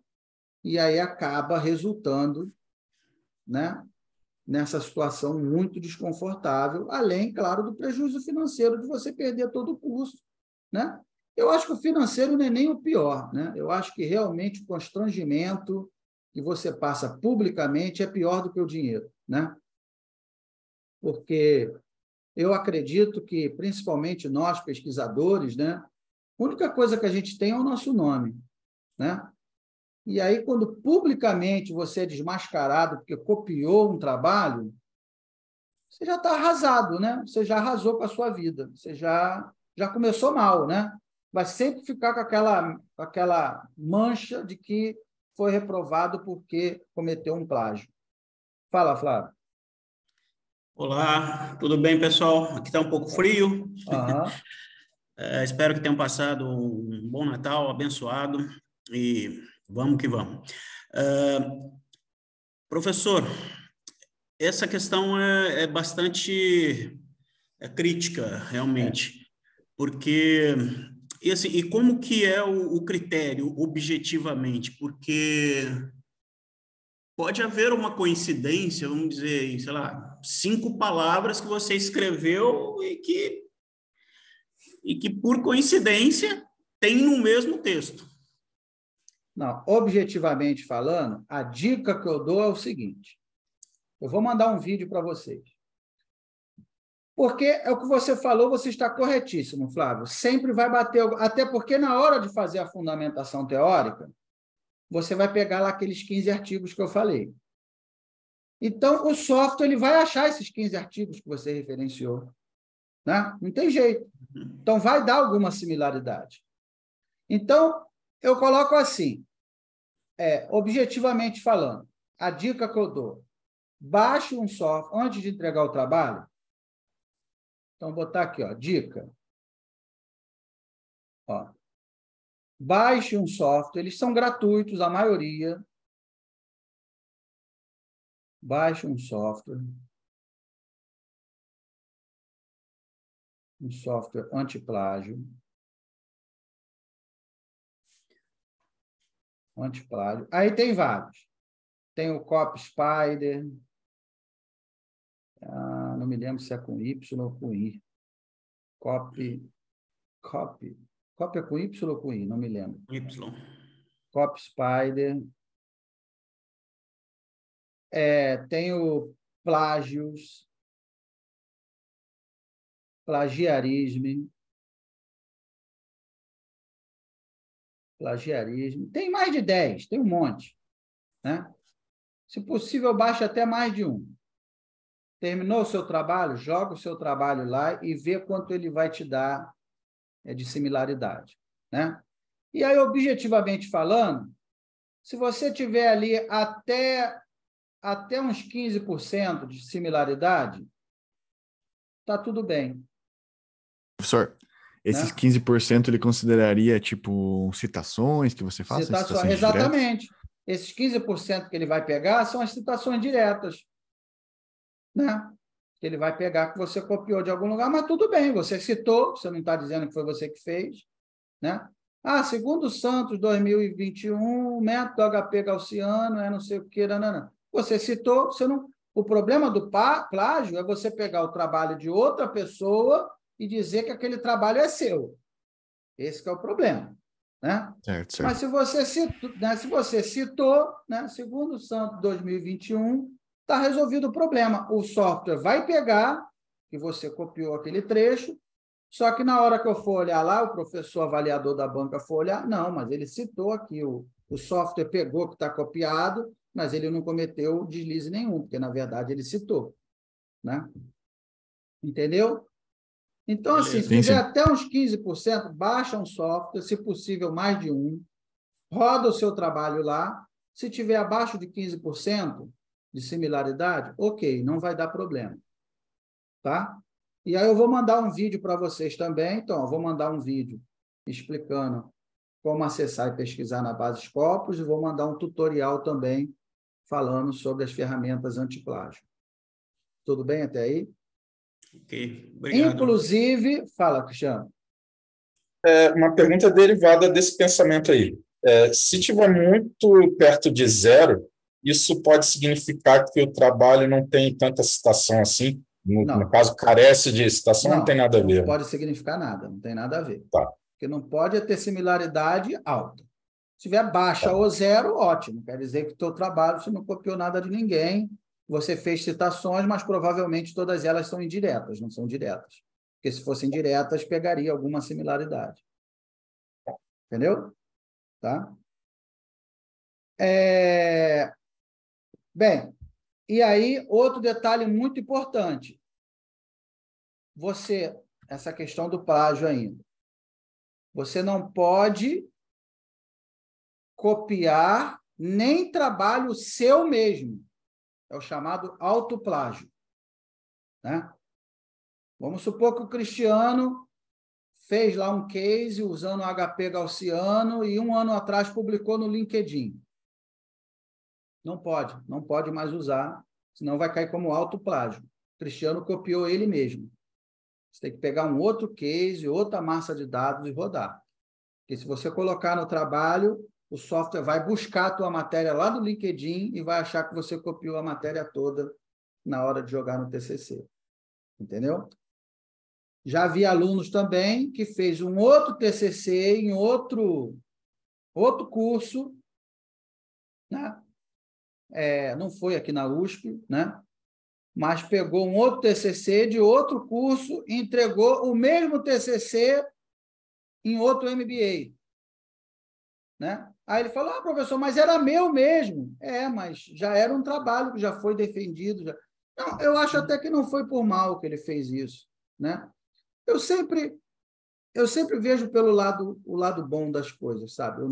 A: E aí acaba resultando, né, nessa situação muito desconfortável, além, claro, do prejuízo financeiro de você perder todo o curso, né? Eu acho que o financeiro não é nem o pior, né? Eu acho que realmente o constrangimento que você passa publicamente é pior do que o dinheiro, né? Porque eu acredito que, principalmente nós, pesquisadores, né, a única coisa que a gente tem é o nosso nome, né? E aí, quando publicamente você é desmascarado porque copiou um trabalho, você já está arrasado, né? Você já arrasou com a sua vida, você já começou mal, né? Vai sempre ficar com aquela mancha de que foi reprovado porque cometeu um plágio. Fala, Flávio.
H: Olá, tudo bem, pessoal? Aqui está um pouco frio.
A: Uhum.
H: Espero que tenham passado um bom Natal, abençoado, e vamos que vamos. Professor, essa questão é bastante crítica, realmente, porque... E, assim, e como que é o critério, objetivamente? Porque pode haver uma coincidência, vamos dizer, sei lá, 5 palavras que você escreveu e que por coincidência, tem no mesmo texto.
A: Não, objetivamente falando, a dica que eu dou é o seguinte. Eu vou mandar um vídeo para vocês. Porque é o que você falou, você está corretíssimo, Flávio. Sempre vai bater... Até porque na hora de fazer a fundamentação teórica, você vai pegar lá aqueles 15 artigos que eu falei. Então, o software ele vai achar esses 15 artigos que você referenciou. né? Não tem jeito. Então, vai dar alguma similaridade. Então, eu coloco assim, objetivamente falando, a dica que eu dou, baixe um software antes de entregar o trabalho. Então, vou botar aqui, ó, dica. Ó, baixe um software, eles são gratuitos, a maioria. Baixe um software antiplágio. Antiplágio. Aí tem vários. Tem o CopySpider. Não me lembro se é com Y ou com I. Copy é com Y ou com I? Não me lembro.
H: Y.
A: CopySpider. Tem o Plagios. Plagiarismo. Tem mais de 10, tem um monte, né? Se possível, baixe até mais de um. Terminou o seu trabalho? Joga o seu trabalho lá e vê quanto ele vai te dar de similaridade, né? E aí, objetivamente falando, se você tiver ali até uns 15% de similaridade, tá tudo bem.
C: Professor, esses
A: né?
C: 15% ele consideraria, tipo, citações que você faça? Citações
A: exatamente. Diretas? Esses 15% que ele vai pegar são as citações diretas, né? Que ele vai pegar que você copiou de algum lugar, mas tudo bem, você citou, você não está dizendo que foi você que fez, né? Segundo o Santos, 2021, o método HP gaussiano não sei o que, não. Você citou, você não... O problema do plágio é você pegar o trabalho de outra pessoa e dizer que aquele trabalho é seu. Esse que é o problema, né?
C: Certo.
A: Mas se você citou, né, segundo o Santos 2021, está resolvido o problema. O software vai pegar que você copiou aquele trecho, só que na hora que eu for olhar lá, o professor avaliador da banca for olhar, não, mas ele citou aqui, o software pegou que está copiado, mas ele não cometeu deslize nenhum, porque, na verdade, ele citou, né? Entendeu? Então, assim, se tiver até uns 15%, baixa um software, se possível, mais de um, roda o seu trabalho lá. Se tiver abaixo de 15% de similaridade, ok, não vai dar problema. Tá? E aí eu vou mandar um vídeo para vocês também. Então, eu vou mandar um vídeo explicando como acessar e pesquisar na base Scopus e vou mandar um tutorial também falando sobre as ferramentas antiplágio. Tudo bem até aí?
H: Ok, obrigado.
A: Inclusive, fala, Cristiano.
B: Uma pergunta derivada desse pensamento aí. Se tiver muito perto de zero, isso pode significar que o trabalho não tem tanta citação assim? No caso, carece de citação, não tem nada a ver.
A: Não pode significar nada, não tem nada a ver.
B: Tá.
A: Porque não pode ter similaridade alta. Se tiver baixa ou zero, ótimo. Quer dizer que o teu trabalho, você não copiou nada de ninguém, você fez citações, mas provavelmente todas elas são indiretas, não são diretas. Porque se fossem diretas, pegaria alguma similaridade. Entendeu? Tá? Bem, e aí, outro detalhe muito importante. Essa questão do plágio ainda. Você não pode copiar nem trabalho seu mesmo. É o chamado autoplágio, né? Vamos supor que o Cristiano fez lá um case usando o HP gaussiano e um ano atrás publicou no LinkedIn. Não pode mais usar, senão vai cair como autoplágio. O Cristiano copiou ele mesmo. Você tem que pegar um outro case, outra massa de dados e rodar. Porque se você colocar no trabalho, o software vai buscar a tua matéria lá do LinkedIn e vai achar que você copiou a matéria toda na hora de jogar no TCC. Entendeu? Já vi alunos também que fez um outro TCC em outro curso, né? Não foi aqui na USP, né? Mas pegou um outro TCC de outro curso e entregou o mesmo TCC em outro MBA. Né? Aí ele falou, professor, mas era meu mesmo. Mas já era um trabalho que já foi defendido. Não, eu acho até que não foi por mal que ele fez isso. Né? Eu sempre vejo pelo o lado bom das coisas, sabe?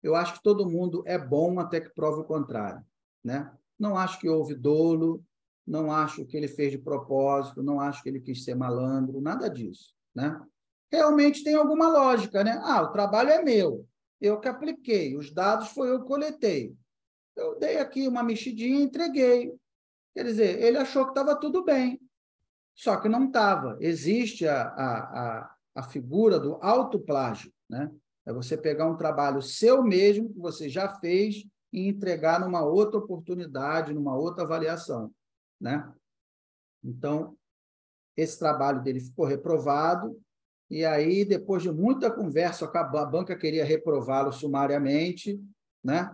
A: Eu acho que todo mundo é bom até que prove o contrário, né? Não acho que houve dolo, não acho que ele fez de propósito, não acho que ele quis ser malandro, nada disso, né? Realmente tem alguma lógica, né? O trabalho é meu, eu que apliquei, os dados foi eu que coletei. Eu dei aqui uma mexidinha e entreguei. Quer dizer, ele achou que estava tudo bem, só que não estava. Existe a figura do autoplágio, né? É você pegar um trabalho seu mesmo, que você já fez, e entregar numa outra oportunidade, numa outra avaliação, né? Então, esse trabalho dele ficou reprovado, e aí, depois de muita conversa, a banca queria reprová-lo sumariamente, né?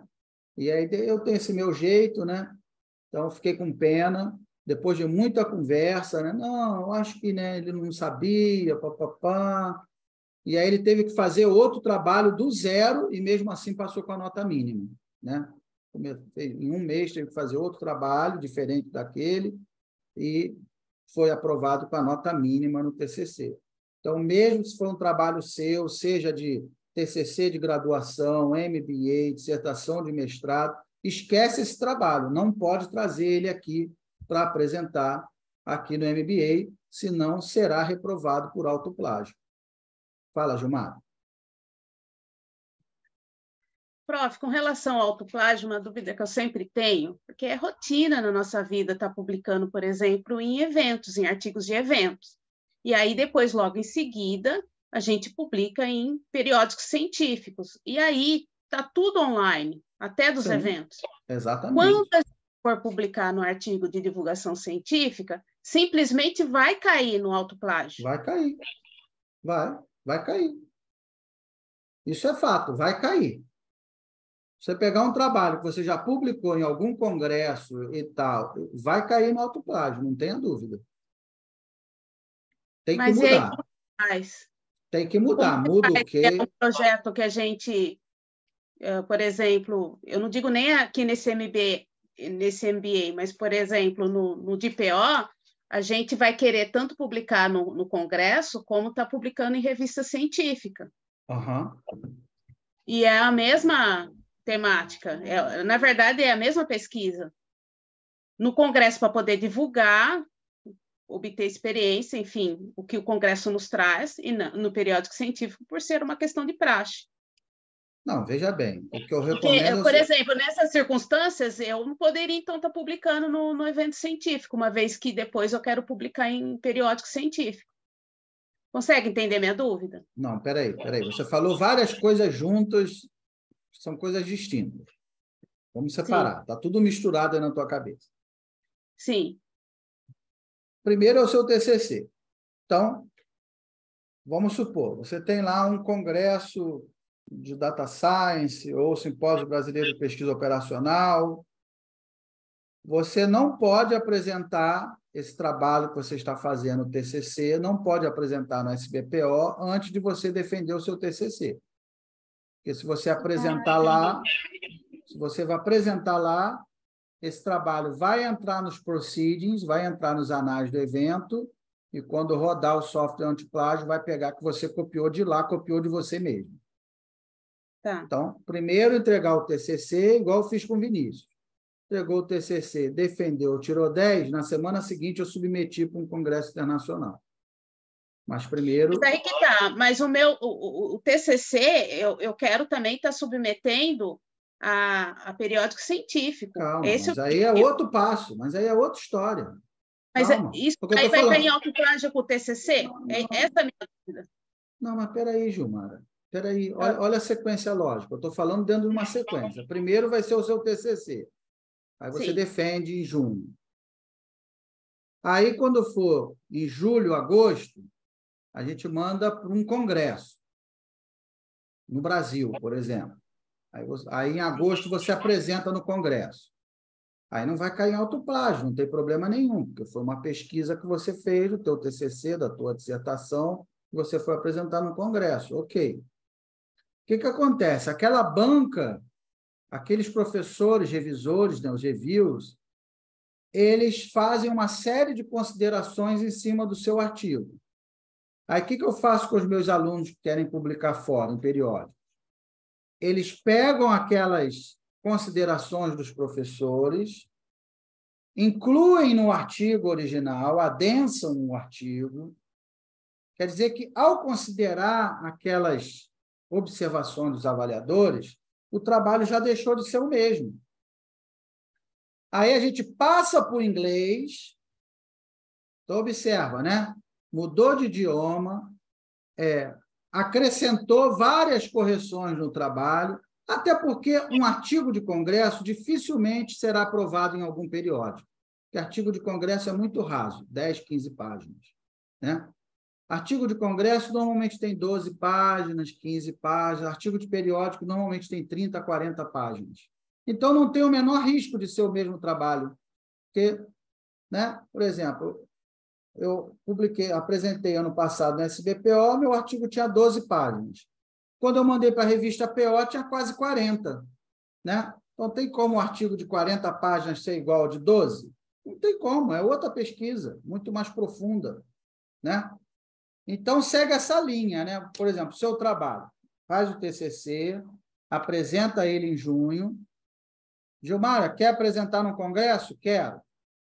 A: E aí eu tenho esse meu jeito, né? Então, fiquei com pena, depois de muita conversa, né? Não, eu acho que, né, ele não sabia, papapá. E aí ele teve que fazer outro trabalho do zero e, mesmo assim, passou com a nota mínima, né? Em um mês, teve que fazer outro trabalho diferente daquele e foi aprovado com a nota mínima no TCC. Então, mesmo se for um trabalho seu, seja de TCC de graduação, MBA, dissertação de mestrado, esquece esse trabalho, não pode trazer ele aqui para apresentar aqui no MBA, senão será reprovado por autoplágio. Fala, Gilmar.
G: Prof, com relação ao autoplágio, uma dúvida que eu sempre tenho, porque é rotina na nossa vida estar publicando, por exemplo, em eventos, em artigos de eventos. E aí, depois, logo em seguida, a gente publica em periódicos científicos. E aí, está tudo online, até dos eventos.
A: Exatamente.
G: Quando a gente for publicar no artigo de divulgação científica, simplesmente vai cair no autoplágio.
A: Vai cair. Vai cair. Isso é fato, vai cair. Você pegar um trabalho que você já publicou em algum congresso e tal, vai cair no autoplágio, não tenha dúvida. Tem que mudar. Tem que mudar. Muda o quê?
G: É um projeto que a gente, por exemplo, eu não digo nem aqui nesse MBA, mas, por exemplo, no DPO, a gente vai querer tanto publicar no congresso, como está publicando em revista científica.
A: Uhum.
G: E é a mesma temática. Na verdade, é a mesma pesquisa. No congresso, para poder divulgar, obter experiência, enfim, o que o congresso nos traz, e no periódico científico, por ser uma questão de praxe.
A: Não, veja bem, o que eu recomendo...
G: Por exemplo, nessas circunstâncias, eu não poderia, então, estar publicando no evento científico, uma vez que depois eu quero publicar em periódico científico. Consegue entender minha dúvida?
A: Não, peraí. Você falou várias coisas juntas, são coisas distintas. Vamos separar. Está tudo misturado aí na tua cabeça.
G: Sim.
A: Primeiro é o seu TCC. Então, vamos supor, você tem lá um congresso de Data Science ou Simpósio Brasileiro de Pesquisa Operacional. Você não pode apresentar esse trabalho que você está fazendo no TCC, não pode apresentar no SBPO antes de você defender o seu TCC. Porque se você apresentar lá, esse trabalho vai entrar nos proceedings, vai entrar nos anais do evento, e quando rodar o software antiplágio, vai pegar que você copiou de lá, copiou de você mesmo.
G: Tá.
A: Então, primeiro entregar o TCC, igual eu fiz com o Vinícius. Entregou o TCC, defendeu, tirou 10, na semana seguinte eu submeti para um congresso internacional. Mas primeiro...
G: Mas aí que tá. Mas o TCC, eu quero também estar submetendo a periódico científico.
A: Calma, mas aí é outro passo, mas aí é outra história.
G: Mas isso aí vai cair em autoplágio com o TCC? Essa é a minha dúvida.
A: Não, mas peraí, Gilmara. Peraí, olha a sequência lógica. Eu estou falando dentro de uma sequência. Primeiro vai ser o seu TCC. Aí você defende em junho. Aí, quando for em julho, agosto, a gente manda para um congresso. No Brasil, por exemplo. Aí, em agosto, você apresenta no congresso. Aí não vai cair em autoplágio, não tem problema nenhum, porque foi uma pesquisa que você fez, do teu TCC, da tua dissertação, que você foi apresentar no congresso. Ok. O que acontece? Aquela banca, aqueles professores, revisores, né, os reviews, eles fazem uma série de considerações em cima do seu artigo. Aí, o que eu faço com os meus alunos que querem publicar fora, em periódico? Eles pegam aquelas considerações dos professores, incluem no artigo original, adensam o artigo. Quer dizer que, ao considerar aquelas observações dos avaliadores, o trabalho já deixou de ser o mesmo. Aí a gente passa para o inglês, então observa, né? Mudou de idioma, acrescentou várias correções no trabalho, até porque um artigo de congresso dificilmente será aprovado em algum periódico, porque artigo de congresso é muito raso, 10, 15 páginas, né? Artigo de congresso normalmente tem 12 páginas, 15 páginas, artigo de periódico normalmente tem 30, 40 páginas. Então, não tem o menor risco de ser o mesmo trabalho, porque, né? Por exemplo, eu apresentei ano passado no SBPO, meu artigo tinha 12 páginas. Quando eu mandei para a revista PO, tinha quase 40, né? Então, tem como um artigo de 40 páginas ser igual ao de 12? Não tem como, é outra pesquisa, muito mais profunda, né? Então, segue essa linha, né? Por exemplo, seu trabalho, faz o TCC, apresenta ele em junho. Gilmara, quer apresentar no congresso? Quero.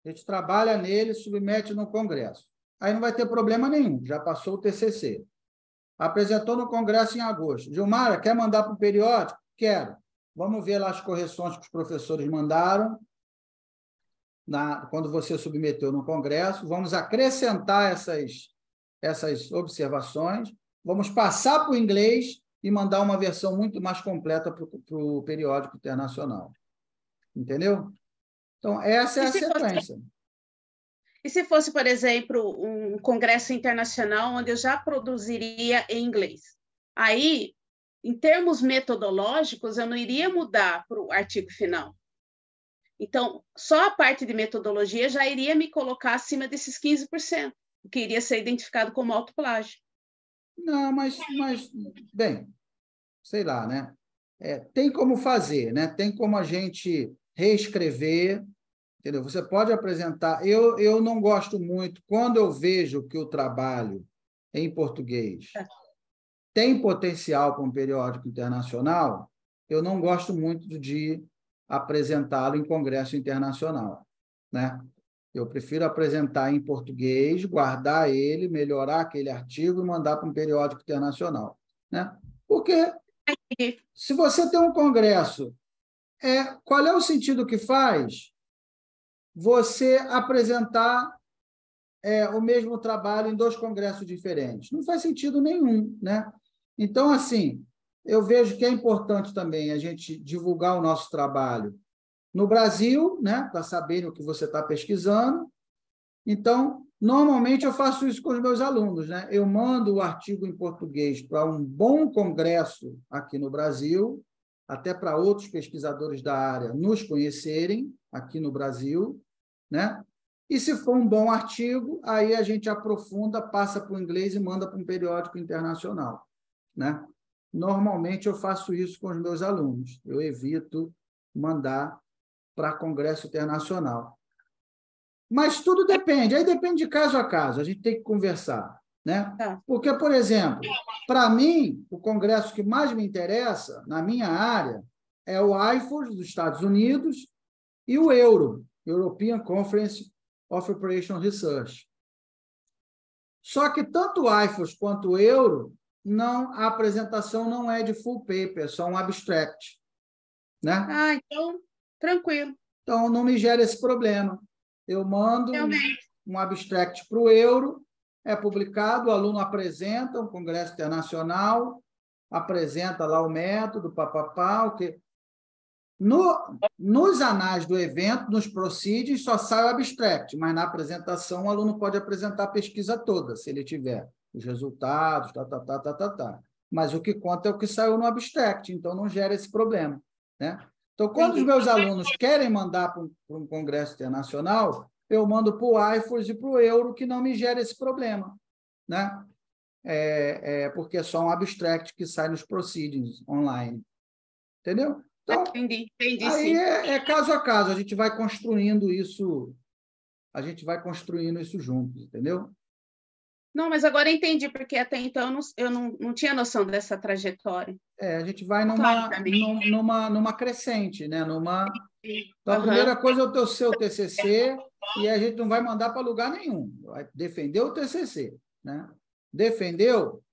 A: A gente trabalha nele, submete no congresso. Aí não vai ter problema nenhum, já passou o TCC. Apresentou no congresso em agosto. Gilmara, quer mandar para o periódico? Quero. Vamos ver lá as correções que os professores mandaram quando você submeteu no congresso. Vamos acrescentar essas observações, vamos passar para o inglês e mandar uma versão muito mais completa para o periódico internacional. Entendeu? Então, essa é a sequência.
G: E se fosse, por exemplo, um congresso internacional onde eu já produziria em inglês? Aí, em termos metodológicos, eu não iria mudar para o artigo final. Então, só a parte de metodologia já iria me colocar acima desses 15%, o que iria ser identificado como autoplágio.
A: Não, mas bem, sei lá, né? Tem como fazer, né? Tem como a gente reescrever, entendeu? Você pode apresentar. Eu não gosto muito, quando eu vejo que o trabalho em português tem potencial para um periódico internacional, eu não gosto muito de apresentá-lo em congresso internacional, né? Eu prefiro apresentar em português, guardar ele, melhorar aquele artigo e mandar para um periódico internacional, né? Porque se você tem um congresso, qual é o sentido que faz você apresentar o mesmo trabalho em 2 congressos diferentes? Não faz sentido nenhum, né? Então, assim, eu vejo que é importante também a gente divulgar o nosso trabalho no Brasil, né, para saberem o que você está pesquisando. Então, normalmente eu faço isso com os meus alunos, né? Eu mando o artigo em português para um bom congresso aqui no Brasil, até para outros pesquisadores da área nos conhecerem aqui no Brasil, né? E se for um bom artigo, aí a gente aprofunda, passa para o inglês e manda para um periódico internacional, né? Normalmente eu faço isso com os meus alunos. Eu evito mandar para congresso internacional. Mas tudo depende, aí depende de caso a caso, a gente tem que conversar, né? Porque, por exemplo, para mim, o congresso que mais me interessa, na minha área, é o IFOS dos Estados Unidos e o European Conference of Operational Research. Só que tanto o IFOS quanto o Euro, a apresentação não é de full paper, é só um abstract, né?
G: Então, tranquilo.
A: Então, não me gera esse problema. Eu mando um abstract para o Euro, é publicado, o aluno apresenta um congresso internacional, apresenta lá o método, o que... Nos anais do evento, nos proceedings, só sai o abstract, mas na apresentação o aluno pode apresentar a pesquisa toda, se ele tiver os resultados, Mas o que conta é o que saiu no abstract, então não gera esse problema, né? Então, quando os meus alunos querem mandar para um congresso internacional, eu mando para o IFOS e para o Euro, que não me gera esse problema, né? Porque é só um abstract que sai nos proceedings online. Entendeu? Então,
G: entendi,
A: aí é caso a caso, a gente vai construindo isso juntos, entendeu?
G: Não, mas agora eu entendi, porque até então eu não tinha noção dessa trajetória.
A: A gente vai
G: Claro,
A: numa crescente, né? Então, a primeira coisa é o seu TCC, e a gente não vai mandar para lugar nenhum. Vai defender o TCC, né? Defendeu?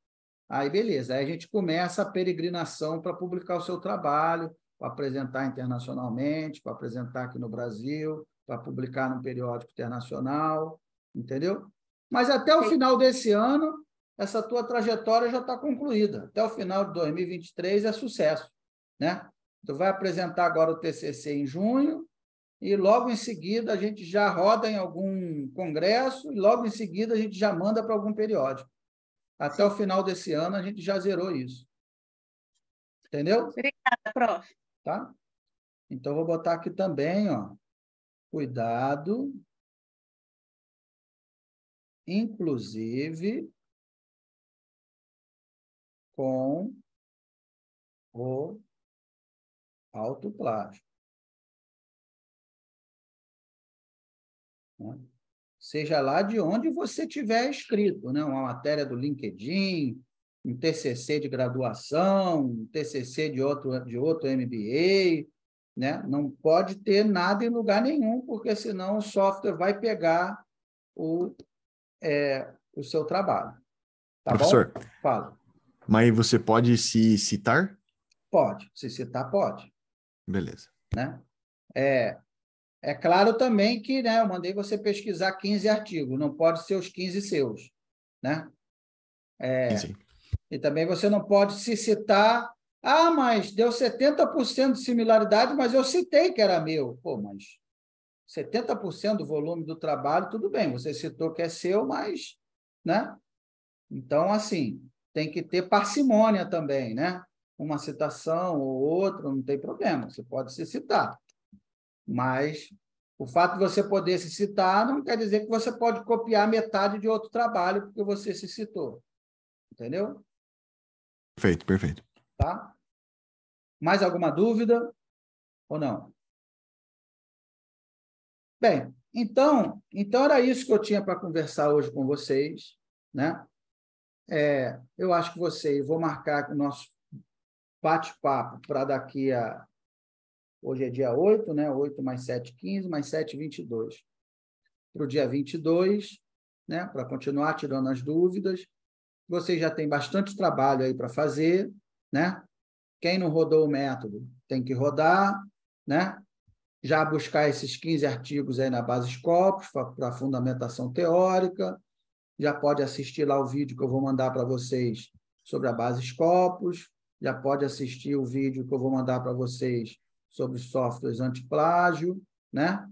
A: Aí, beleza. Aí a gente começa a peregrinação para publicar o seu trabalho, para apresentar internacionalmente, para apresentar aqui no Brasil, para publicar num periódico internacional, entendeu? Mas até o final desse ano, essa tua trajetória já está concluída. Até o final de 2023 é sucesso, né? Tu vai apresentar agora o TCC em junho e logo em seguida a gente já roda em algum congresso e logo em seguida a gente já manda para algum periódico. Até o final desse ano a gente já zerou isso. Entendeu?
G: Obrigada, prof.
A: Tá? Então, vou botar aqui também, ó, cuidado, inclusive com o autoplágio. Né? Seja lá de onde você tiver escrito, né? Uma matéria do LinkedIn, um TCC de graduação, um TCC de outro MBA, né? Não pode ter nada em lugar nenhum, porque senão o software vai pegar o seu trabalho. Tá,
C: professor,
A: bom? Fala.
C: Mas você pode se citar?
A: Pode. Se citar, pode.
C: Beleza.
A: Né? É claro também que, né, eu mandei você pesquisar 15 artigos, não pode ser os 15 seus. Né?
C: Sim.
A: E também você não pode se citar, mas deu 70% de similaridade, mas eu citei que era meu. Pô, mas 70% do volume do trabalho, tudo bem, você citou que é seu, mas, né? Então, assim, tem que ter parcimônia também, né? Uma citação ou outra, não tem problema, você pode se citar. Mas o fato de você poder se citar não quer dizer que você pode copiar metade de outro trabalho porque você se citou. Entendeu?
C: Perfeito.
A: Tá? Mais alguma dúvida ou não? Bem, então era isso que eu tinha para conversar hoje com vocês, né? Eu acho que vou marcar o nosso bate-papo para daqui a... Hoje é dia 8, né? 8 mais 7, 15, mais 7, 22. Para o dia 22, né? Para continuar tirando as dúvidas. Vocês já têm bastante trabalho aí para fazer, né? Quem não rodou o método tem que rodar, né? Já buscar esses 15 artigos aí na base Scopus para a fundamentação teórica. Já pode assistir lá o vídeo que eu vou mandar para vocês sobre a base Scopus. Já pode assistir o vídeo que eu vou mandar para vocês sobre softwares antiplágio, né?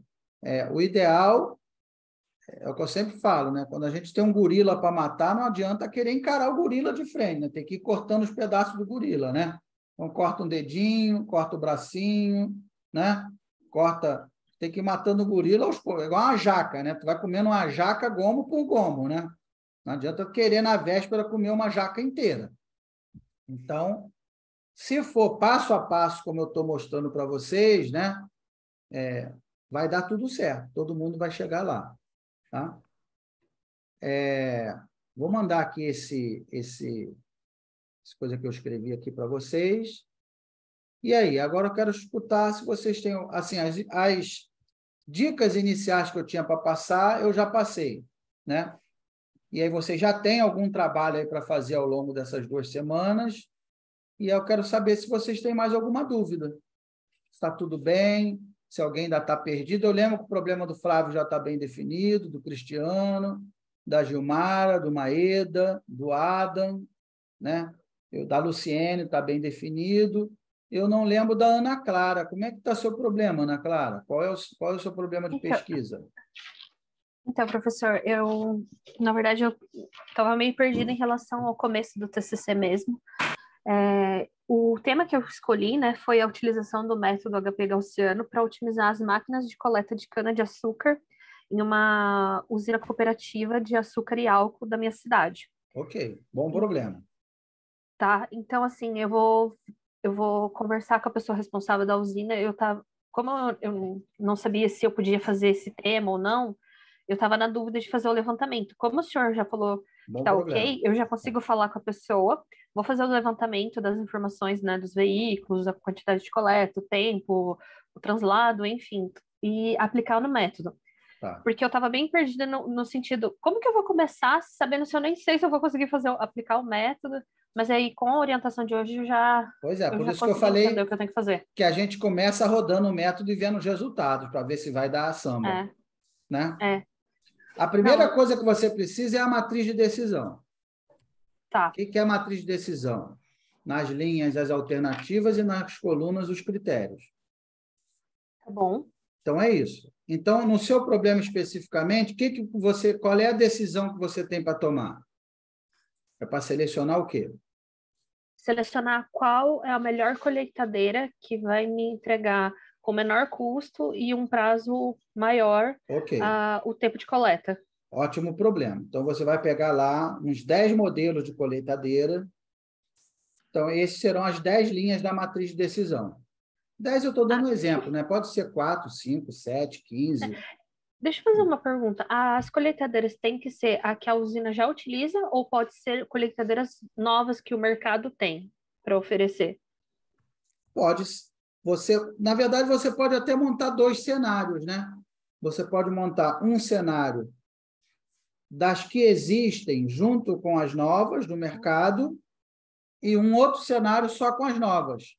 A: O ideal é o que eu sempre falo, né? Quando a gente tem um gorila para matar, não adianta querer encarar o gorila de frente, né? Tem que ir cortando os pedaços do gorila, né? Então, corta um dedinho, corta o bracinho, né? Tem que ir matando o gorila aos poucos, igual uma jaca, né? Tu vai comendo uma jaca gomo por gomo, né? Não adianta querer na véspera comer uma jaca inteira. Então, se for passo a passo, como eu estou mostrando para vocês, né? Vai dar tudo certo, todo mundo vai chegar lá. Tá? Vou mandar aqui essa coisa que eu escrevi aqui para vocês. E aí, agora eu quero escutar se vocês têm, assim, as dicas iniciais que eu tinha para passar, eu já passei, né? E aí vocês já têm algum trabalho aí para fazer ao longo dessas 2 semanas, e eu quero saber se vocês têm mais alguma dúvida. Se está tudo bem, se alguém ainda está perdido. Eu lembro que o problema do Flávio já está bem definido, do Cristiano, da Gilmara, do Maeda, do Adam, né? Da Luciene está bem definido. Eu não lembro da Ana Clara. Como é que está o seu problema, Ana Clara? Qual é o seu problema de pesquisa?
E: Então, professor, na verdade, eu estava meio perdida em relação ao começo do TCC mesmo. O tema que eu escolhi, né, foi a utilização do método HP Gaussiano para otimizar as máquinas de coleta de cana-de-açúcar em uma usina cooperativa de açúcar e álcool da minha cidade.
A: Ok, bom problema.
E: Tá, então, assim, eu vou conversar com a pessoa responsável da usina. Como eu não sabia se eu podia fazer esse tema ou não, eu estava na dúvida de fazer o levantamento. Como o senhor já falou
A: Bom
E: tá
A: problema.
E: ok, eu já consigo falar com a pessoa, vou fazer o levantamento das informações, né, dos veículos, a quantidade de coleta, o tempo, o translado, enfim, e aplicar no método.
A: Tá.
E: Porque eu estava bem perdida no sentido, como que eu vou começar sabendo se eu nem sei se eu vou conseguir aplicar o método, mas aí com a orientação de hoje
A: Pois é,
E: eu
A: por
E: já
A: isso que eu
E: consegui entender
A: falei
E: o que eu tenho que fazer.
A: que a gente começa rodando o método e vendo os resultados, para ver se vai dar a samba,
E: É,
A: né?
E: é,
A: A primeira
E: não,
A: coisa que você precisa é a matriz de decisão.
E: tá,
A: O que é a matriz de decisão? Nas linhas, as alternativas e nas colunas, os critérios.
E: tá bom.
A: Então, é isso. Então, no seu problema especificamente, qual é a decisão que você tem para tomar? É para selecionar o quê?
E: Selecionar qual é a melhor colheitadeira que vai me entregar com menor custo e um prazo maior
A: Ok,
E: o tempo de coleta.
A: ótimo problema. Então, você vai pegar lá uns 10 modelos de colheitadeira. Então, esses serão as 10 linhas da matriz de decisão. 10 eu estou dando um exemplo, né? Pode ser 4, 5, 7, 15.
E: Deixa eu fazer uma pergunta. As colheitadeiras têm que ser a que a usina já utiliza ou pode ser colheitadeiras novas que o mercado tem para oferecer?
A: Pode. Na verdade, você pode até montar 2 cenários, né? Você pode montar um cenário das que existem junto com as novas do mercado e um outro cenário só com as novas.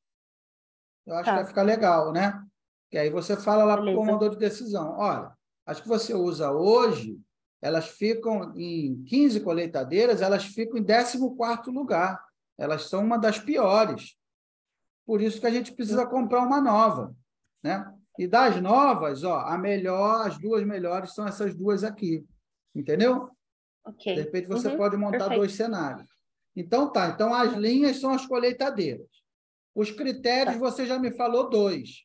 A: Eu acho que vai
E: Tá,
A: ficar legal, né? Que aí você fala lá para o
E: beleza.
A: tomador de decisão, olha, as que você usa hoje, elas ficam em 15 colheitadeiras, elas ficam em 14º lugar. Elas são uma das piores. Por isso que a gente precisa comprar uma nova, né? E das novas, ó, as 2 melhores são essas 2 aqui. Entendeu?
E: Ok.
A: De repente, você
E: Uhum,
A: pode montar
E: perfeito.
A: 2 cenários. Então, tá. Então, as linhas são as colheitadeiras. Os critérios,
E: Tá.
A: você já me falou 2,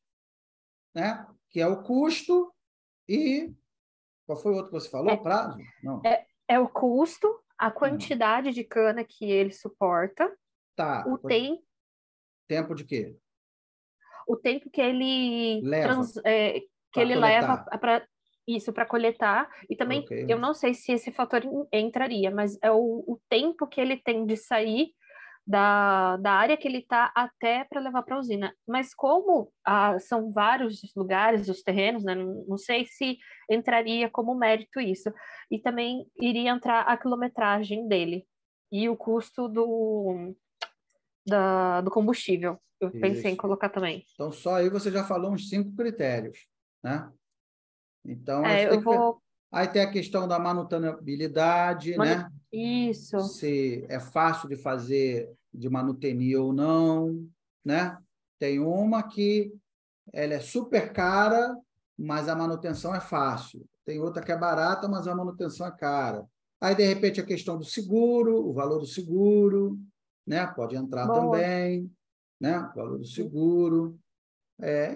A: né? Que é o custo e... Qual foi o outro que você falou? Prazo? Não.
E: É o custo, a quantidade de cana que ele suporta,
A: Tá. Tempo de quê?
E: o tempo que ele
A: Leva
E: que
A: para
E: ele leva
A: coletar.
E: para isso, para coletar. E também,
A: Ok.
E: eu não sei se esse fator entraria, mas é o tempo que ele tem de sair da área que ele está até para levar para a usina. Mas como são vários lugares, os terrenos, né, não sei se entraria como mérito isso. E também iria entrar a quilometragem dele e o custo do combustível. Eu pensei em
A: Isso.
E: colocar também.
A: Então, só aí você já falou uns 5 critérios, né? Então,
E: Eu vou...
A: aí tem a questão da manutenibilidade, né?
E: Isso.
A: Se é fácil de fazer, de manutenir ou não, né? Tem uma que ela é super cara, mas a manutenção é fácil. Tem outra que é barata, mas a manutenção é cara. Aí, de repente, a questão do seguro, o valor do seguro, né? Pode entrar
E: Boa.
A: também, né? O valor do seguro.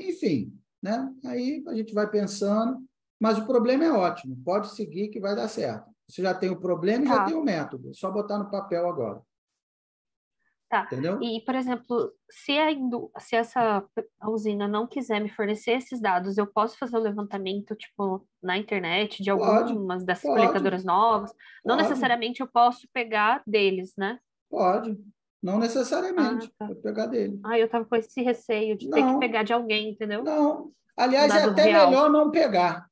A: Enfim, né? Aí a gente vai pensando, mas o problema é ótimo, pode seguir que vai dar certo. Você já tem o problema e já tem o método, é só botar no papel agora.
E: Tá.
A: Entendeu?
E: E, por exemplo, se essa usina não quiser me fornecer esses dados, eu posso fazer o levantamento, tipo, na internet de algumas dessas colheitadoras novas? Não necessariamente eu posso pegar deles, né?
A: Pode. Não necessariamente.
E: Tá.
A: Vou pegar dele.
E: Eu tava com esse receio de ter que pegar de alguém, entendeu?
A: Não. Aliás, é até melhor não pegar.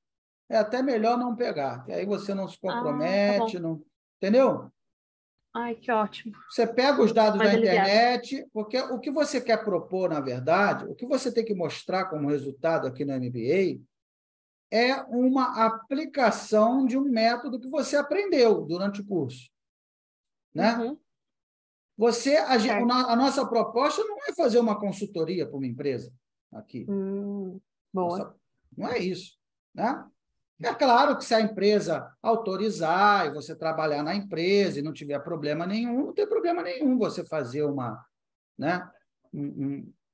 A: É até melhor não pegar. E aí você não se compromete,
E: tá bom.
A: não... Entendeu?
E: Ai, que ótimo.
A: Você pega os dados
E: Mais
A: da
E: aliviado.
A: internet, porque o que você quer propor, na verdade, o que você tem que mostrar como resultado aqui no MBA é uma aplicação de um método que você aprendeu durante o curso. Né?
E: Uhum.
A: A nossa proposta não é fazer uma consultoria para uma empresa aqui.
E: Boa.
A: Não é isso. Né? É claro que se a empresa autorizar e você trabalhar na empresa e não tiver problema nenhum, não tem problema nenhum você fazer né,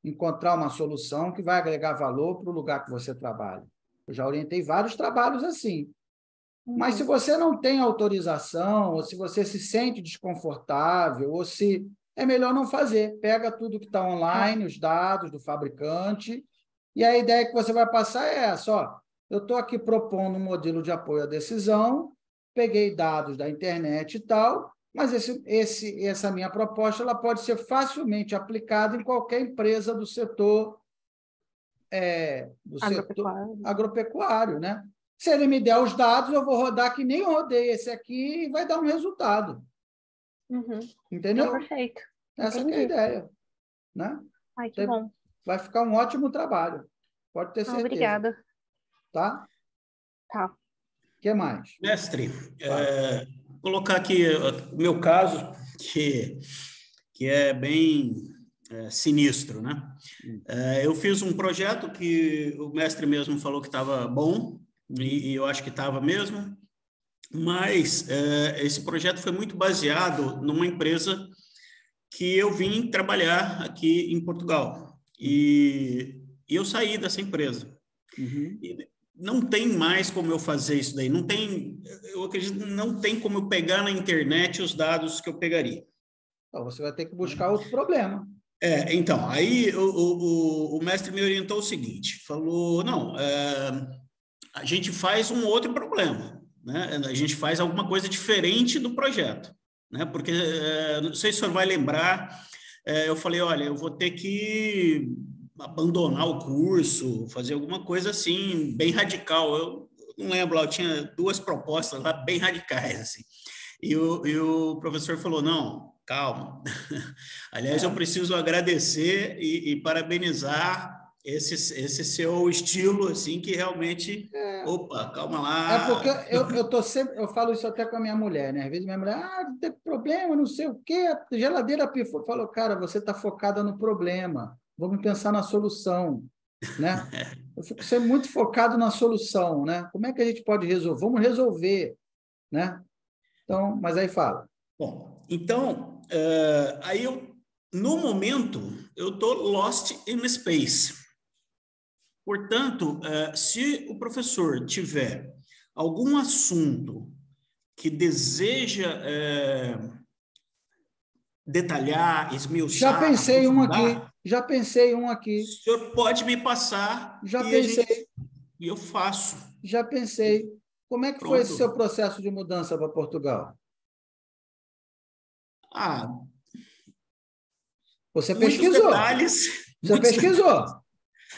A: encontrar uma solução que vai agregar valor para o lugar que você trabalha. Eu já orientei vários trabalhos assim. Mas se você não tem autorização, ou se você se sente desconfortável, ou se é melhor não fazer. Pega tudo que está online, os dados do fabricante, e a ideia que você vai passar é essa, ó, eu estou aqui propondo um modelo de apoio à decisão peguei dados da internet e tal, mas essa minha proposta ela pode ser facilmente aplicada em qualquer empresa do setor agropecuário, né? Se ele me der os dados, eu vou rodar que nem eu rodei esse aqui e vai dar um resultado.
E: Uhum.
A: Entendeu?
E: Perfeito.
A: Essa que é a ideia, né?
E: Ai, que bom.
A: Vai ficar um ótimo trabalho. Pode ter certeza.
E: Obrigada.
A: Tá?
E: Tá.
A: O que mais?
H: Mestre, vou colocar aqui o meu caso, que é bem sinistro, né? Eu fiz um projeto que o mestre mesmo falou que estava bom, e eu acho que estava mesmo, mas esse projeto foi muito baseado numa empresa que eu vim trabalhar aqui em Portugal. E eu saí dessa empresa.
A: Uhum.
H: E não tem mais como eu fazer isso daí. Não tem, eu acredito, não tem como eu pegar na internet os dados que eu pegaria.
A: Então, você vai ter que buscar outro problema.
H: Então, aí o mestre me orientou o seguinte, falou, não, a gente faz um outro problema, né? A gente faz alguma coisa diferente do projeto, né? Porque, não sei se o senhor vai lembrar, eu falei, olha, eu vou ter que abandonar o curso, fazer alguma coisa assim, bem radical. Eu não lembro, eu tinha 2 propostas lá bem radicais, assim. E o professor falou, não, calma. Aliás, eu preciso agradecer e parabenizar esse seu estilo, assim, que realmente... Opa, calma lá.
A: Porque eu falo isso até com a minha mulher, né? Às vezes minha mulher, não tem problema, não sei o quê, a geladeira pifou. Eu falo, cara, você está focada no problema, vamos pensar na solução, né? Eu fico sempre muito focado na solução, né? Como é que a gente pode resolver? Vamos resolver, né? Então, mas aí fala.
H: Bom, então, aí no momento, eu estou lost in space. Portanto, se o professor tiver algum assunto que deseja detalhar, esmiuçar,
A: Já pensei um aqui.
H: O senhor pode me passar e eu faço.
A: Já pensei. Como é que foi esse seu processo de mudança para Portugal? Você pesquisou. Você pesquisou.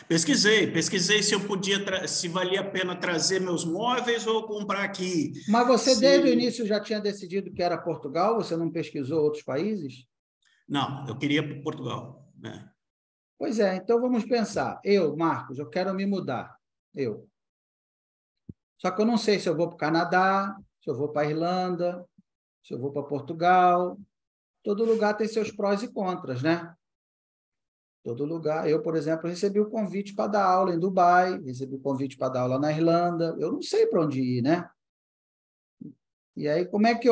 H: Pesquisei se eu podia, se valia a pena trazer meus móveis ou comprar aqui.
A: Mas você desde o início já tinha decidido que era Portugal? Você não pesquisou outros países?
H: Não, eu queria para Portugal, né?
A: Pois é, então vamos pensar. Eu, Marcos, eu quero me mudar. Só que eu não sei se eu vou para o Canadá, se eu vou para a Irlanda, se eu vou para Portugal. Todo lugar tem seus prós e contras, né? Todo lugar. Eu, por exemplo, recebi o convite para dar aula em Dubai, recebi o convite para dar aula na Irlanda. Eu não sei para onde ir, né? E aí, como é que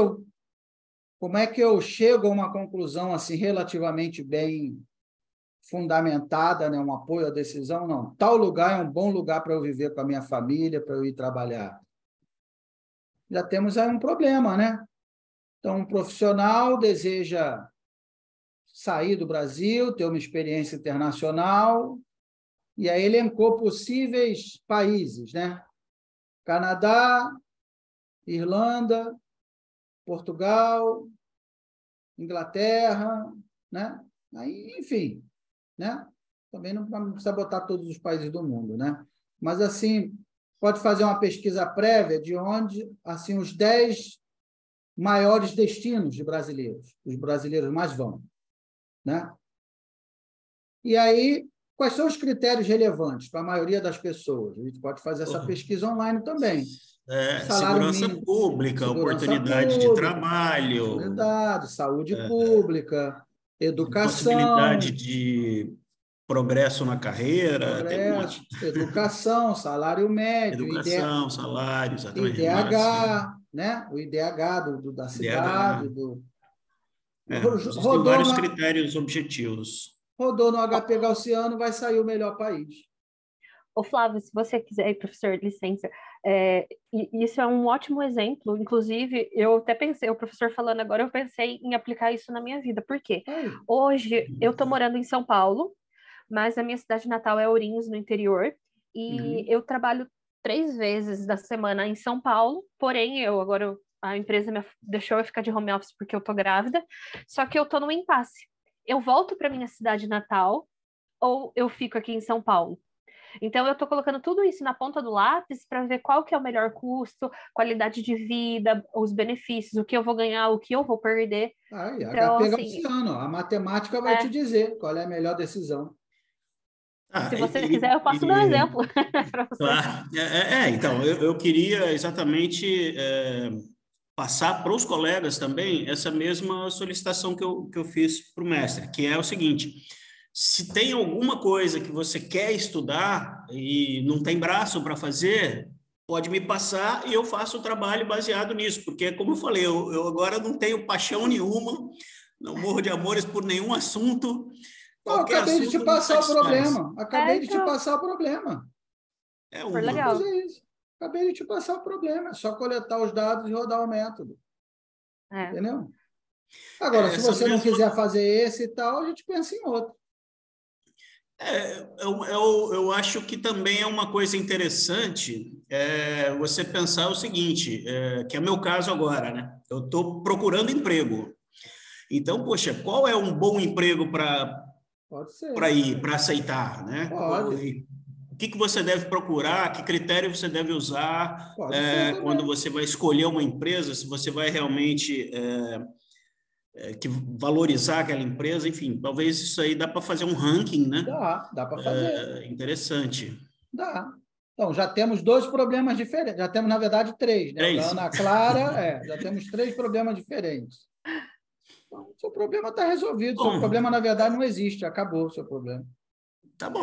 A: eu chego a uma conclusão assim relativamente bem fundamentada, né? Um apoio à decisão? Não. Tal lugar é um bom lugar para eu viver com a minha família, para eu ir trabalhar. Já temos aí um problema, né? Então, um profissional deseja sair do Brasil, ter uma experiência internacional, e aí elencou possíveis países, né? Canadá, Irlanda, Portugal, Inglaterra, né? Aí, enfim, né? Também não precisa botar todos os países do mundo, né? Mas, assim, pode fazer uma pesquisa prévia de onde, assim, os 10 maiores destinos de brasileiros, os brasileiros mais vão, né? E aí, quais são os critérios relevantes para a maioria das pessoas? A gente pode fazer essa pesquisa online também.
H: Segurança pública, oportunidade de trabalho,
A: saúde pública, educação,
H: possibilidade de progresso na carreira,
A: educação, salário médio,
H: salário, exatamente,
A: IDH, né? O IDH da cidade,
H: existem vários critérios objetivos.
A: Rodou no HP Gaussiano, vai sair o melhor país.
E: Ô, Flávio, se você quiser, professor, licença, isso é um ótimo exemplo. Inclusive, eu até pensei, o professor falando agora, eu pensei em aplicar isso na minha vida. Por quê? Hoje, eu estou morando em São Paulo, mas a minha cidade natal é Ourinhos, no interior, e eu trabalho 3 vezes da semana em São Paulo, porém, eu a empresa deixou eu ficar de home office porque eu tô grávida, só que eu tô num impasse. Eu volto para minha cidade natal ou eu fico aqui em São Paulo? Então, eu estou colocando tudo isso na ponta do lápis para ver qual que é o melhor custo, qualidade de vida, os benefícios, o que eu vou ganhar, o que eu vou perder.
A: Aí,
E: Então,
A: HP
E: assim,
A: Gaussiano, a matemática vai te dizer qual é a melhor decisão.
E: Se você quiser, eu posso dar um exemplo para você.
H: Claro. Então, eu queria exatamente passar para os colegas também essa mesma solicitação que eu fiz para o mestre, que é o seguinte: se tem alguma coisa que você quer estudar e não tem braço para fazer, pode me passar e eu faço o trabalho baseado nisso, porque, como eu falei, eu agora não tenho paixão nenhuma, não morro de amores por nenhum assunto.
A: Eu acabei de te passar o problema. Acabei de te passar o problema.
E: Foi legal.
A: Isso. Acabei de te passar o problema. É só coletar os dados e rodar o método. Entendeu? Agora, se você não quiser fazer esse e tal, a gente pensa em outro.
H: Eu acho que também é uma coisa interessante você pensar o seguinte, que é meu caso agora, né? Eu estou procurando emprego. Então, poxa, qual é um bom emprego para aceitar, né?
A: Pode.
H: O que você deve procurar, que critério você deve usar quando você vai escolher uma empresa, se você vai realmente valorizar aquela empresa, enfim, talvez isso aí dá para fazer um ranking, né?
A: Dá para fazer.
H: Interessante.
A: Dá. Então, já temos 2 problemas diferentes, já temos, na verdade, 3, né?
H: 3.
A: Da Ana Clara, já temos 3 problemas diferentes. Então, o seu problema está resolvido. O seu problema, na verdade, não existe. Acabou o seu problema.
H: Tá bom.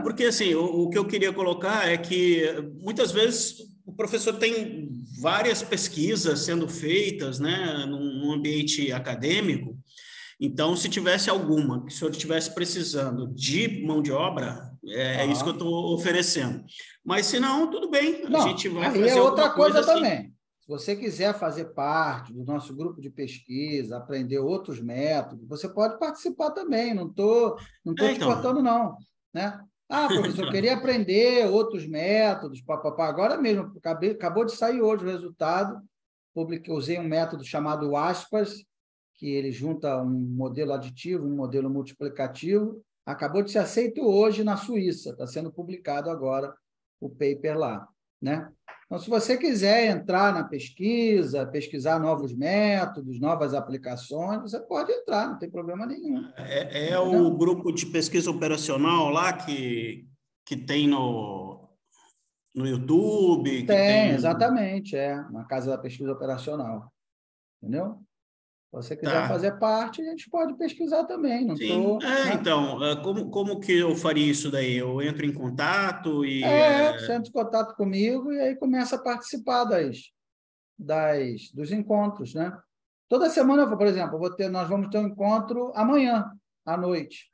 H: Porque, assim, o que eu queria colocar é que, muitas vezes, o professor tem várias pesquisas sendo feitas, né, num ambiente acadêmico. Então, se tivesse alguma que o senhor estivesse precisando de mão de obra, é isso que eu estou oferecendo. Mas, se não, tudo bem. A gente vai fazer
A: é outra coisa
H: assim.
A: também. Se você quiser fazer parte do nosso grupo de pesquisa, aprender outros métodos, você pode participar também. Não estou te cortando, não. Né? Professor, eu queria aprender outros métodos. Agora mesmo, acabou de sair hoje o resultado. Usei um método chamado aspas, que ele junta um modelo aditivo, um modelo multiplicativo. Acabou de ser aceito hoje na Suíça. Está sendo publicado agora o paper lá. Né? Então, se você quiser entrar na pesquisa, pesquisar novos métodos, novas aplicações, você pode entrar, não tem problema nenhum.
H: O grupo de pesquisa operacional lá que tem no YouTube?
A: Tem, exatamente, na Casa da Pesquisa Operacional. Entendeu? Se você quiser fazer parte, a gente pode pesquisar também. Não
H: Sim. Então, como que eu faria isso daí? Eu entro em contato e...
A: Você entra em contato comigo e aí começa a participar dos encontros, né? Toda semana, por exemplo, nós vamos ter um encontro amanhã, à noite.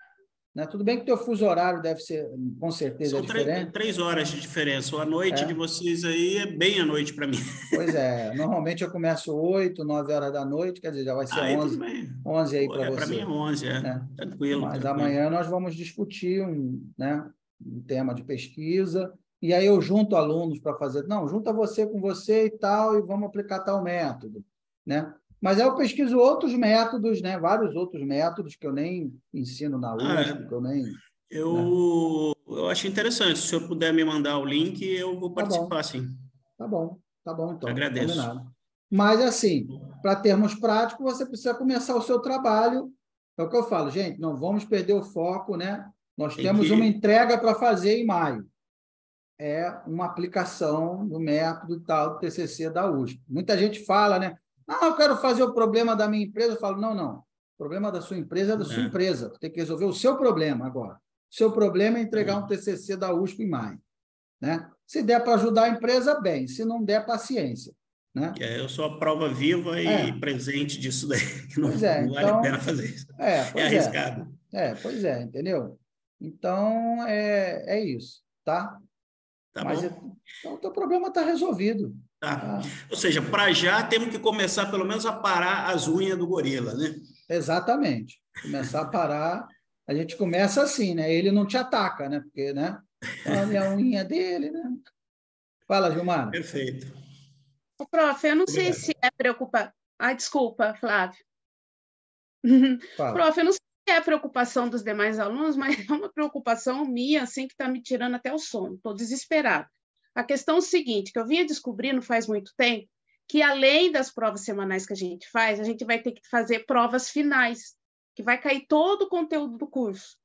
A: Né? Tudo bem que o teu fuso horário deve ser, com certeza, diferente.
H: São 3 horas de diferença. A noite de vocês aí é bem a noite para mim.
A: Pois é. Normalmente eu começo 8, 9 horas da noite, quer dizer, já vai ser 11 aí para você.
H: Para mim é 11, né? Tranquilo.
A: Mas amanhã nós vamos discutir um tema de pesquisa, e aí eu junto alunos para fazer... Não, junta você com você e tal, e vamos aplicar tal método. Né? Mas aí eu pesquiso outros métodos, né? Vários outros métodos que eu nem ensino na USP, que eu nem...
H: Eu acho interessante. Se o senhor puder me mandar o link, eu vou participar, sim.
A: Tá bom, então.
H: Agradeço.
A: Combinado. Mas, assim, para termos práticos, você precisa começar o seu trabalho. É o que eu falo, gente, não vamos perder o foco, né? Nós temos uma entrega para fazer em maio. É uma aplicação do método tal do TCC da USP. Muita gente fala, né? Eu quero fazer o problema da minha empresa. Eu falo, não. O problema da sua empresa é da sua empresa. Você tem que resolver o seu problema agora. O seu problema é entregar um TCC da USP em maio. Né? Se der para ajudar a empresa, bem. Se não der, paciência. Né?
H: Eu sou a prova viva e presente disso daí. Não vale a pena fazer isso. É arriscado.
A: Pois é, entendeu? Então, é isso, tá? Mas
H: bom.
A: Então, o teu problema está resolvido.
H: Tá. Ou seja, para já temos que começar pelo menos a parar as unhas do gorila, né?
A: Exatamente. Começar a parar, a gente começa assim, né? Ele não te ataca, né? Porque, né? Olha a unha dele, né? Fala, Gilmar.
H: Perfeito.
G: Ô, prof, eu não sei
B: Obrigado.
G: se é preocupação. Ai, desculpa, Flávio.
A: Fala.
G: Prof, eu não sei se é preocupação dos demais alunos, mas é uma preocupação minha, assim, que está me tirando até o sono. Estou desesperada. A questão é o seguinte, que eu vinha descobrindo faz muito tempo, que além das provas semanais que a gente faz, a gente vai ter que fazer provas finais, que vai cair todo o conteúdo do curso.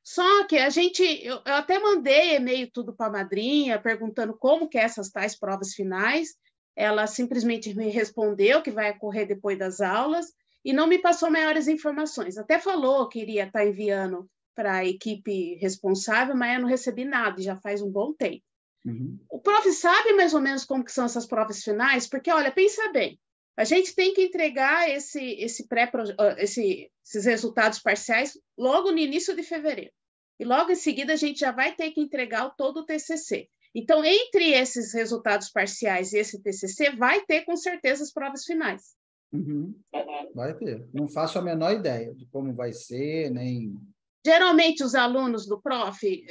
G: Só que eu até mandei e-mail tudo para a madrinha, perguntando como que é essas tais provas finais. Ela simplesmente me respondeu que vai ocorrer depois das aulas e não me passou maiores informações. Até falou que iria estar enviando para a equipe responsável, mas eu não recebi nada, já faz um bom tempo.
A: Uhum.
G: O prof sabe mais ou menos como que são essas provas finais? Porque, olha, pensa bem, a gente tem que entregar esses resultados parciais logo no início de fevereiro. E logo em seguida a gente já vai ter que entregar todo o TCC. Então, entre esses resultados parciais e esse TCC, vai ter com certeza as provas finais.
A: Uhum. Vai ter. Não faço a menor ideia de como vai ser, nem...
G: Geralmente, os alunos do prof,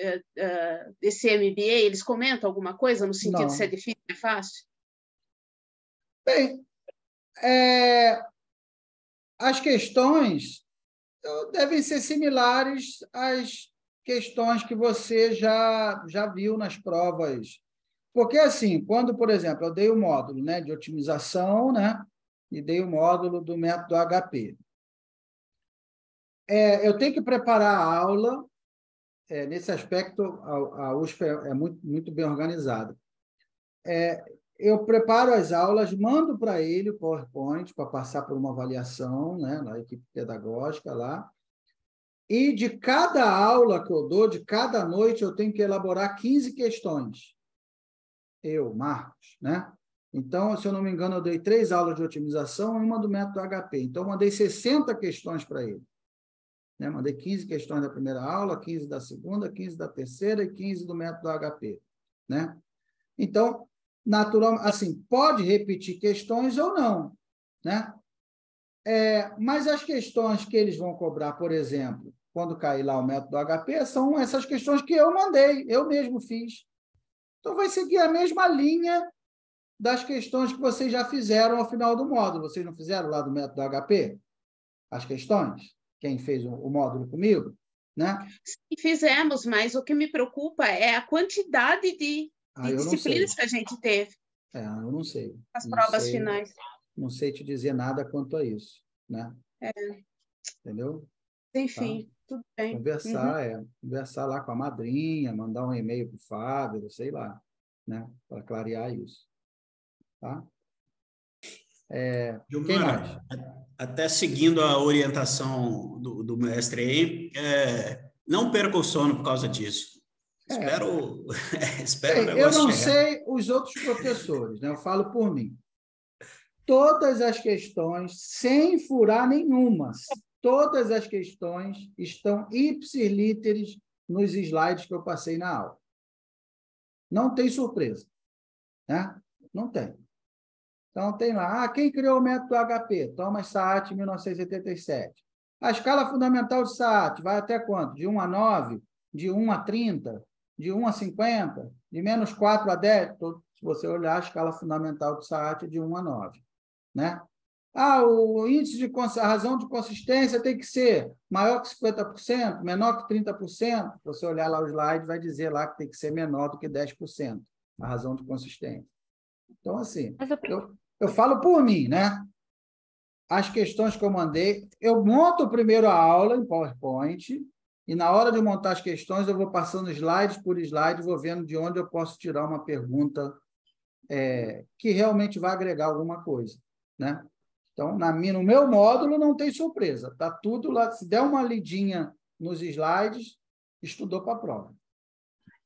G: desse MBA, eles comentam alguma coisa no sentido
A: Não.
G: de ser difícil ou fácil?
A: Bem, as questões devem ser similares às questões que você já viu nas provas. Porque, assim, quando, por exemplo, eu dei o módulo, né, de otimização, né, e dei o módulo do método HP. Eu tenho que preparar a aula, nesse aspecto, a USP é muito, muito bem organizada. Eu preparo as aulas, mando para ele o PowerPoint para passar por uma avaliação, né, na equipe pedagógica lá, e de cada aula que eu dou, de cada noite, eu tenho que elaborar 15 questões. Marcos, né? Então, se eu não me engano, eu dei 3 aulas de otimização e uma do método HP. Então, eu mandei 60 questões para ele. Né? Mandei 15 questões da primeira aula, 15 da segunda, 15 da terceira e 15 do método HP. Né? Então, naturalmente, assim, pode repetir questões ou não. Né? Mas as questões que eles vão cobrar, por exemplo, quando cair lá o método HP, são essas questões que eu mandei, eu mesmo fiz. Então, vai seguir a mesma linha das questões que vocês já fizeram ao final do módulo. Vocês não fizeram lá do método HP? As questões? Quem fez o módulo comigo? Né?
G: Sim, fizemos, mas o que me preocupa é a quantidade de disciplinas que a gente teve.
A: Eu não sei.
G: As provas finais.
A: Não sei te dizer nada quanto a isso. Né? Entendeu?
G: Enfim, tudo bem.
A: Conversar lá com a madrinha, mandar um e-mail para o Fábio, sei lá, né? Para clarear isso. Tá? Quem mais?
H: Até seguindo a orientação do mestre aí, não perca o sono por causa disso. Espero o negócio
A: eu não
H: chegar.
A: sei os outros professores, né? Eu falo por mim. Todas as questões, sem furar nenhuma, todas as questões estão ipsilíteres nos slides que eu passei na aula. Não tem surpresa. Né? Não tem. Então, tem lá, quem criou o método HP? Thomas Saat, 1987. A escala fundamental de Saat vai até quanto? De 1 a 9? De 1 a 30? De 1 a 50? De menos 4 a 10? Se você olhar, a escala fundamental de Saat é de 1 a 9. Né? O índice a razão de consistência tem que ser maior que 50%, menor que 30%. Se você olhar lá o slide, vai dizer lá que tem que ser menor do que 10%, a razão de consistência. Então, assim, eu falo por mim, né? As questões que eu mandei, eu monto primeiro a aula em PowerPoint e na hora de montar as questões eu vou passando slide por slide, vou vendo de onde eu posso tirar uma pergunta que realmente vai agregar alguma coisa, né? Então, no meu módulo não tem surpresa, está tudo lá, se der uma lidinha nos slides, estudou para a prova.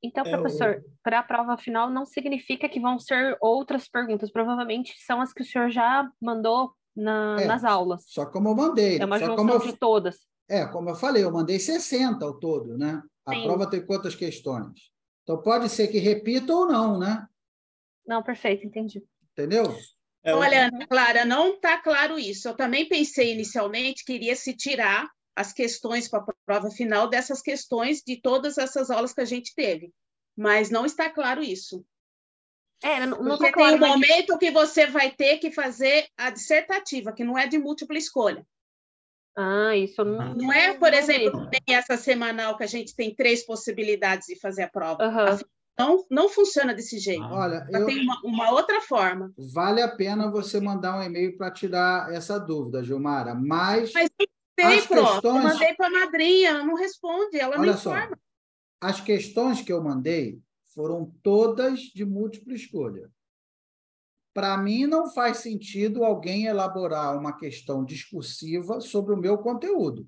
E: Então, professor, para a prova final não significa que vão ser outras perguntas, provavelmente são as que o senhor já mandou nas aulas.
A: Só como eu mandei.
E: É uma junção de todas.
A: Como eu falei, eu mandei 60 ao todo, né? A prova tem quantas questões? Então, pode ser que repita ou não, né?
E: Não, perfeito, entendi.
A: Entendeu?
G: Olha, Ana Clara, não está claro isso. Eu também pensei inicialmente que iria se tirar as questões para a prova final dessas questões de todas essas aulas que a gente teve, mas não está claro isso.
E: Não
G: Porque
E: tá claro,
G: tem um momento que você vai ter que fazer a dissertativa, que não é de múltipla escolha.
E: Isso
G: não é, por exemplo, nem essa semanal que a gente tem 3 possibilidades de fazer a prova. Não funciona desse jeito.
A: Olha,
G: tem uma outra forma.
A: Vale a pena você mandar um e-mail para tirar essa dúvida, Gilmara, mas
G: eu mandei para a madrinha, ela não responde, ela não informa.
A: As questões que eu mandei foram todas de múltipla escolha. Para mim, não faz sentido alguém elaborar uma questão discursiva sobre o meu conteúdo.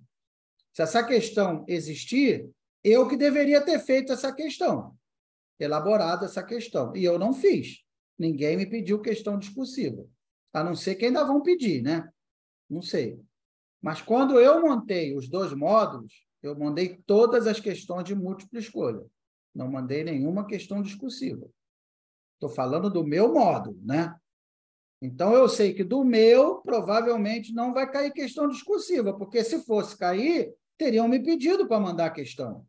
A: Se essa questão existir, eu que deveria ter feito essa questão, elaborado essa questão, e eu não fiz. Ninguém me pediu questão discursiva, a não ser que ainda vão pedir, né? Não sei. Mas quando eu montei os 2 módulos, eu mandei todas as questões de múltipla escolha. Não mandei nenhuma questão discursiva. Estou falando do meu módulo, né? Então, eu sei que do meu, provavelmente, não vai cair questão discursiva, porque se fosse cair, teriam me pedido para mandar a questão,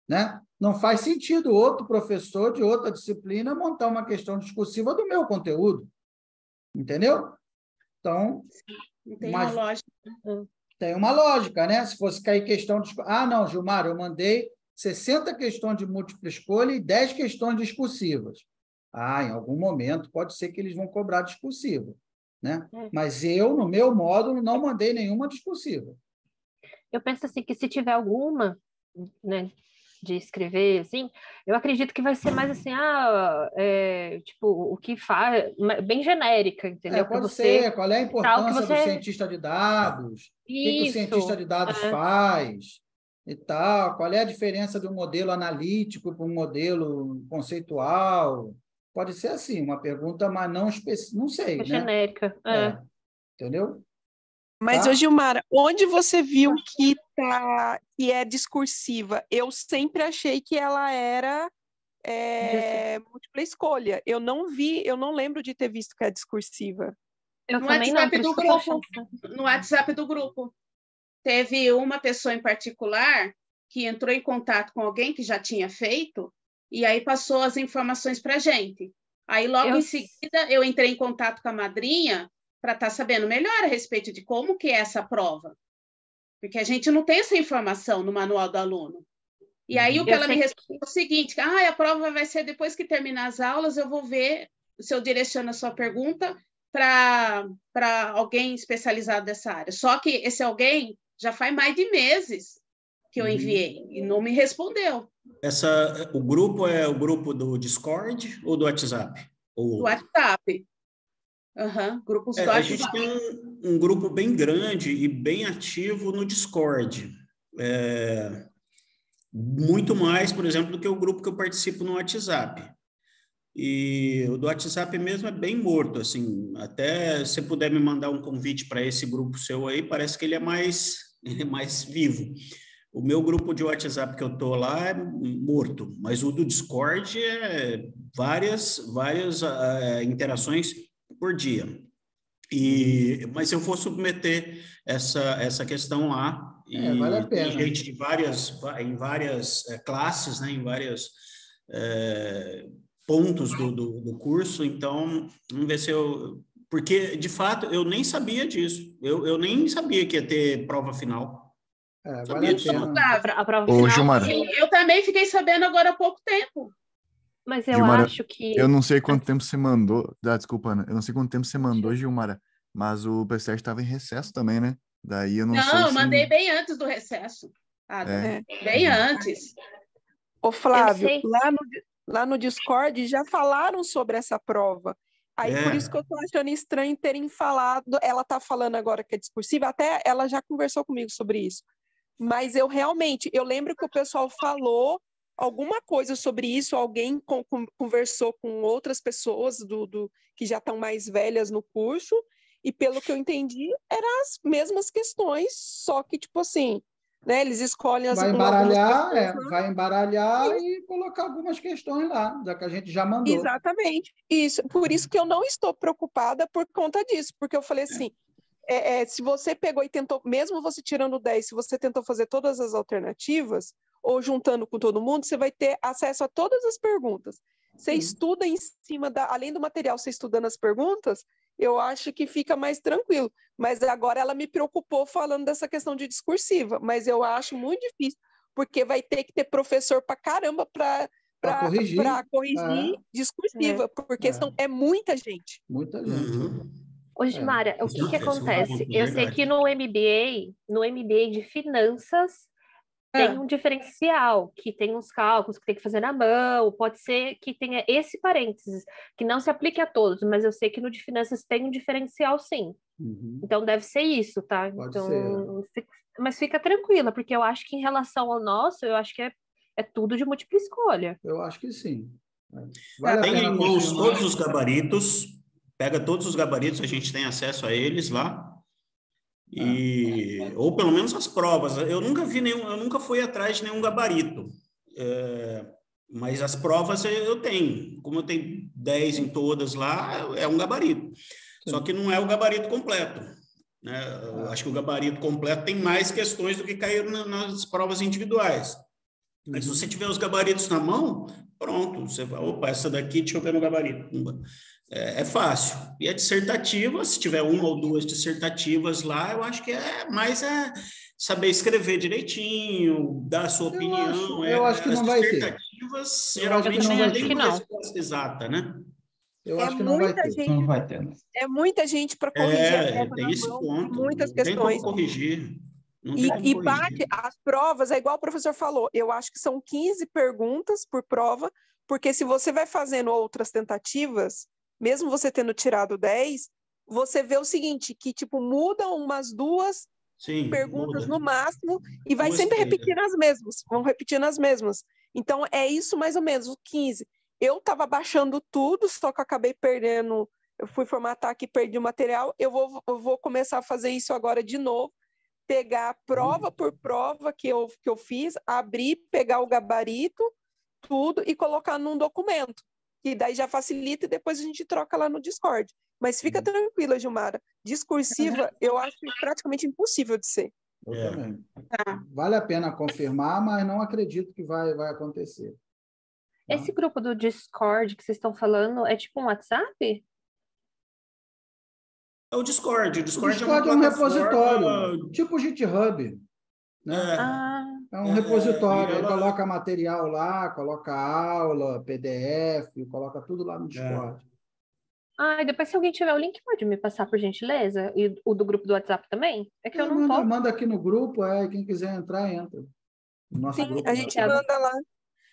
A: né? Não faz sentido outro professor de outra disciplina montar uma questão discursiva do meu conteúdo. Entendeu? Então...
G: Tem uma lógica.
A: Tem uma lógica, né? Se fosse cair questão de... não, Gilmar, eu mandei 60 questões de múltipla escolha e 10 questões discursivas. Em algum momento, pode ser que eles vão cobrar discursiva, né? Mas eu, no meu módulo, não mandei nenhuma discursiva.
E: Eu penso assim, que se tiver alguma, né, de escrever, assim, eu acredito que vai ser mais assim, tipo, o que faz, bem genérica, entendeu?
A: Pode ser, qual é a importância do cientista de dados, o que o cientista de dados faz e tal, qual é a diferença de um modelo analítico para um modelo conceitual. Pode ser assim, uma pergunta, mas não específica, não sei, né?
E: Genérica.
A: Entendeu?
I: Mas, Gilmara, onde você viu que é discursiva? Eu sempre achei que ela era múltipla escolha. Eu não lembro de ter visto que é discursiva.
G: No WhatsApp do grupo. Teve uma pessoa em particular que entrou em contato com alguém que já tinha feito, e aí passou as informações para a gente. Aí, logo em seguida, eu entrei em contato com a madrinha para estar sabendo melhor a respeito de como que é essa prova. Porque a gente não tem essa informação no manual do aluno. E aí, o que ela me respondeu é o seguinte, a prova vai ser depois que terminar as aulas, eu vou ver se eu direciono a sua pergunta para alguém especializado dessa área. Só que esse alguém já faz mais de meses que eu enviei e não me respondeu.
H: O grupo é o grupo do Discord ou do WhatsApp?
G: Do WhatsApp. Grupos do WhatsApp.
H: A gente tem um grupo bem grande e bem ativo no Discord. Muito mais, por exemplo, do que o grupo que eu participo no WhatsApp. E o do WhatsApp mesmo é bem morto, assim, até se puder me mandar um convite para esse grupo seu aí, parece que ele é mais vivo. O meu grupo de WhatsApp que eu estou lá é morto, mas o do Discord é várias interações por dia. Mas eu vou submeter essa questão lá.
A: Vale a pena.
H: Tem gente em várias classes, né, em vários pontos do curso, então vamos ver se eu... Porque, de fato, eu nem sabia disso. Eu nem sabia que ia ter prova final.
A: Vale a pena.
E: A prova final.
C: Gilmara.
G: Eu também fiquei sabendo agora há pouco tempo.
E: Mas eu
C: Gilmara,
E: acho que...
C: Eu não sei quanto tempo você mandou... Desculpa, Ana. Eu não sei quanto tempo você mandou, Gilmara, mas o PSET estava em recesso também, né? Daí eu não sei
G: eu mandei bem antes do recesso. Bem antes.
I: Ô, Flávio, lá no Discord já falaram sobre essa prova. Aí, por isso que eu tô achando estranho terem falado... Ela tá falando agora que é discursiva, até ela já conversou comigo sobre isso. Mas eu lembro que o pessoal falou alguma coisa sobre isso, alguém conversou com outras pessoas que já estão mais velhas no curso, e pelo que eu entendi, eram as mesmas questões, só que, tipo assim, né, eles escolhem
A: vai embaralhar e colocar algumas questões lá, já que a gente já mandou.
I: Exatamente. Isso. Por isso que eu não estou preocupada por conta disso, porque eu falei assim, se você pegou e tentou, mesmo você tirando 10, se você tentou fazer todas as alternativas, ou juntando com todo mundo, você vai ter acesso a todas as perguntas. Você estuda em cima além do material, você estudando as perguntas, eu acho que fica mais tranquilo. Mas agora ela me preocupou falando dessa questão de discursiva, mas eu acho muito difícil, porque vai ter que ter professor para caramba para corrigir discursiva, porque é muita gente.
A: Muita gente.
E: Ô, Gilmara, o que acontece? Eu sei que no MBA de finanças, tem um diferencial, que tem uns cálculos que tem que fazer na mão, pode ser que tenha esse parênteses, que não se aplique a todos, mas eu sei que no de finanças tem um diferencial, sim. Então, deve ser isso, tá?
A: Pode
E: ser. Mas fica tranquila, porque eu acho que em relação ao nosso, eu acho que é tudo de múltipla escolha.
A: Eu acho que sim.
H: Tem em mãos todos os gabaritos, pega todos os gabaritos, a gente tem acesso a eles lá. Ou pelo menos as provas. Eu nunca fui atrás de nenhum gabarito, mas as provas eu tenho. Como eu tenho 10 em todas lá, é um gabarito. Só que não é o gabarito completo, né? Eu acho que o gabarito completo tem mais questões do que caíram nas provas individuais. Mas se você tiver os gabaritos na mão, pronto, você vai, opa, essa daqui, deixa eu ver no gabarito. É fácil. E a dissertativa, se tiver uma ou duas dissertativas lá, eu acho que mais saber escrever direitinho, dar a sua opinião.
A: Eu acho que não vai ter.
H: As dissertativas geralmente não tem uma resposta exata, né?
A: Eu acho que não vai ter.
D: Não vai ter.
I: É muita gente para corrigir.
H: Tem esse ponto.
I: Muitas
H: questões.
I: Tem como
H: corrigir.
I: E bate as provas, é igual o professor falou, eu acho que são 15 perguntas por prova, porque se você vai fazendo outras tentativas, mesmo você tendo tirado 10, você vê o seguinte, que tipo, mudam umas 2 perguntas no máximo e vai sempre repetindo as mesmas, vão repetindo as mesmas. Então, é isso mais ou menos, o 15. Eu estava baixando tudo, só que eu acabei perdendo, eu fui formatar aqui, perdi o material, eu vou começar a fazer isso agora de novo, pegar prova por prova que eu fiz, abrir, pegar o gabarito, tudo, e colocar num documento, que daí já facilita e depois a gente troca lá no Discord. Mas fica tranquila, Gilmara. Discursiva, eu acho praticamente impossível de ser.
A: Eu também. Vale a pena confirmar, mas não acredito que vai acontecer.
E: Esse grupo do Discord que vocês estão falando é tipo um WhatsApp?
H: É o Discord. O Discord
A: é um repositório, tipo o GitHub. Né? É um repositório. Ele coloca material lá, coloca aula, PDF, coloca tudo lá no Discord.
E: E depois, se alguém tiver o link, pode me passar, por gentileza? E o do grupo do WhatsApp também? É que eu não tô.
A: Manda aqui no grupo, quem quiser entrar, entra.
I: Sim, a gente manda lá.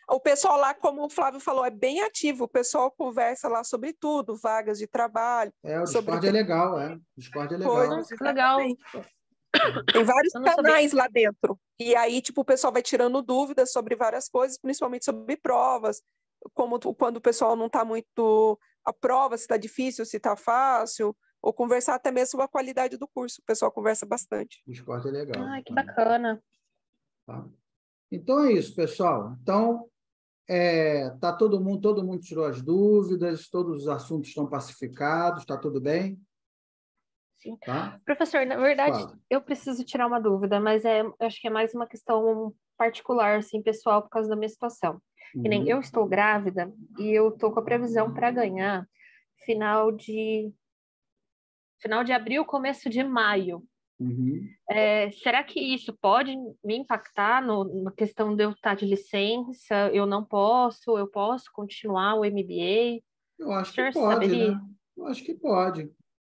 I: O pessoal lá, como o Flávio falou, é bem ativo. O pessoal conversa lá sobre tudo, vagas de trabalho.
A: O Discord é legal, O Discord é legal.
E: Nossa, que legal.
I: Tem vários canais lá dentro. E aí, tipo, o pessoal vai tirando dúvidas sobre várias coisas, principalmente sobre provas, como quando o pessoal não está muito a prova, se está difícil, se está fácil, ou conversar até mesmo sobre a qualidade do curso. O pessoal conversa bastante.
A: O Discord é legal.
E: Ai, que bacana.
A: Tá. Então é isso, pessoal. Então, tá todo mundo tirou as dúvidas, todos os assuntos estão pacificados, está tudo bem?
E: Sim.
A: Tá?
E: Professor, na verdade, eu preciso tirar uma dúvida, mas eu acho que é mais uma questão particular, assim, pessoal, por causa da minha situação. Que nem eu estou grávida e eu estou com a previsão para ganhar final de abril, começo de maio. Será que isso pode me impactar na questão de eu estar de licença? Eu não posso? Eu posso continuar o MBA?
A: Eu acho que pode, né? Eu acho que pode.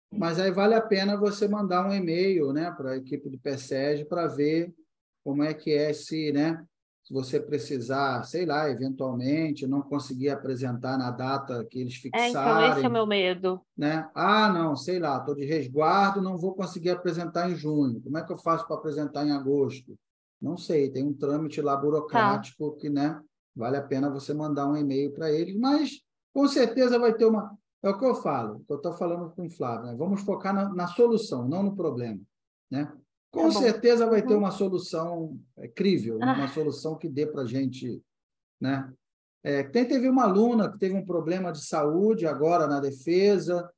A: Mas aí vale a pena você mandar um e-mail, né, para a equipe do PSEG para ver como é que se você precisar, sei lá, eventualmente, não conseguir apresentar na data que eles fixarem.
E: Então esse é o meu medo.
A: Né? Não, sei lá, estou de resguardo, não vou conseguir apresentar em junho. Como é que eu faço para apresentar em agosto? Não sei, tem um trâmite lá burocrático que, vale a pena você mandar um e-mail para eles, mas com certeza vai ter uma... É o que eu falo, que eu estou falando com o Flávio, né? Vamos focar na solução, não no problema, né? Com certeza vai ter uma solução crível, uma solução que dê para a gente, né? Teve uma aluna que teve um problema de saúde agora na defesa,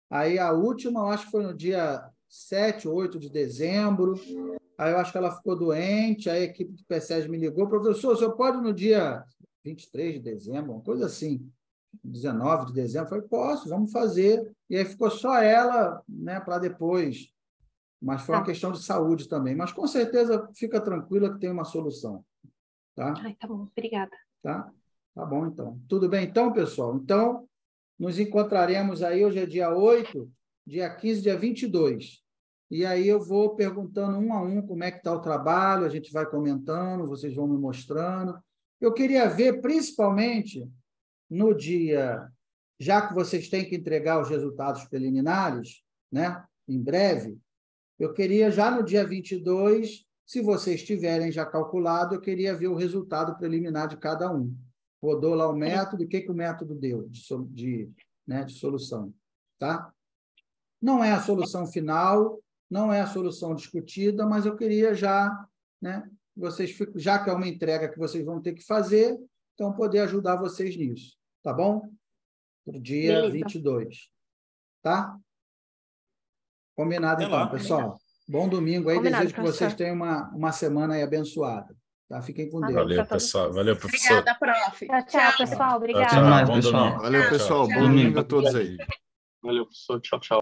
A: aí a última, eu acho que foi no dia 7, 8 de dezembro, aí eu acho que ela ficou doente, aí a equipe do PSEG me ligou, professor, o senhor pode no dia 23 de dezembro, uma coisa assim, 19 de dezembro. Eu falei, posso, vamos fazer. E aí ficou só ela, né, para depois. Mas foi uma questão de saúde também. Mas com certeza fica tranquila que tem uma solução. Tá?
E: Ai, tá bom, obrigada.
A: Tá bom, então. Tudo bem, então, pessoal? Então, nos encontraremos aí, hoje é dia 8, dia 15, dia 22. E aí eu vou perguntando um a um como é que está o trabalho, a gente vai comentando, vocês vão me mostrando. Eu queria ver, principalmente, no dia, já que vocês têm que entregar os resultados preliminares, né, em breve, eu queria já no dia 22, se vocês tiverem já calculado, eu queria ver o resultado preliminar de cada um. Rodou lá o método, o que o método deu de solução. Tá? Não é a solução final, não é a solução discutida, mas eu queria já, né, vocês, já que é uma entrega que vocês vão ter que fazer, então poder ajudar vocês nisso. Tá bom? Pro dia Beleza. 22. Tá? Combinado, então, pessoal. Bom domingo aí. Combinado, desejo que vocês tenham uma semana aí abençoada. Tá? Fiquem com Deus.
B: Valeu, pessoal. Valeu, professor.
G: Obrigada, prof.
E: Tchau, pessoal. Obrigada.
D: Até mais, pessoal.
C: Valeu, pessoal. Bom domingo a todos aí.
J: Valeu, professor. Tchau, tchau.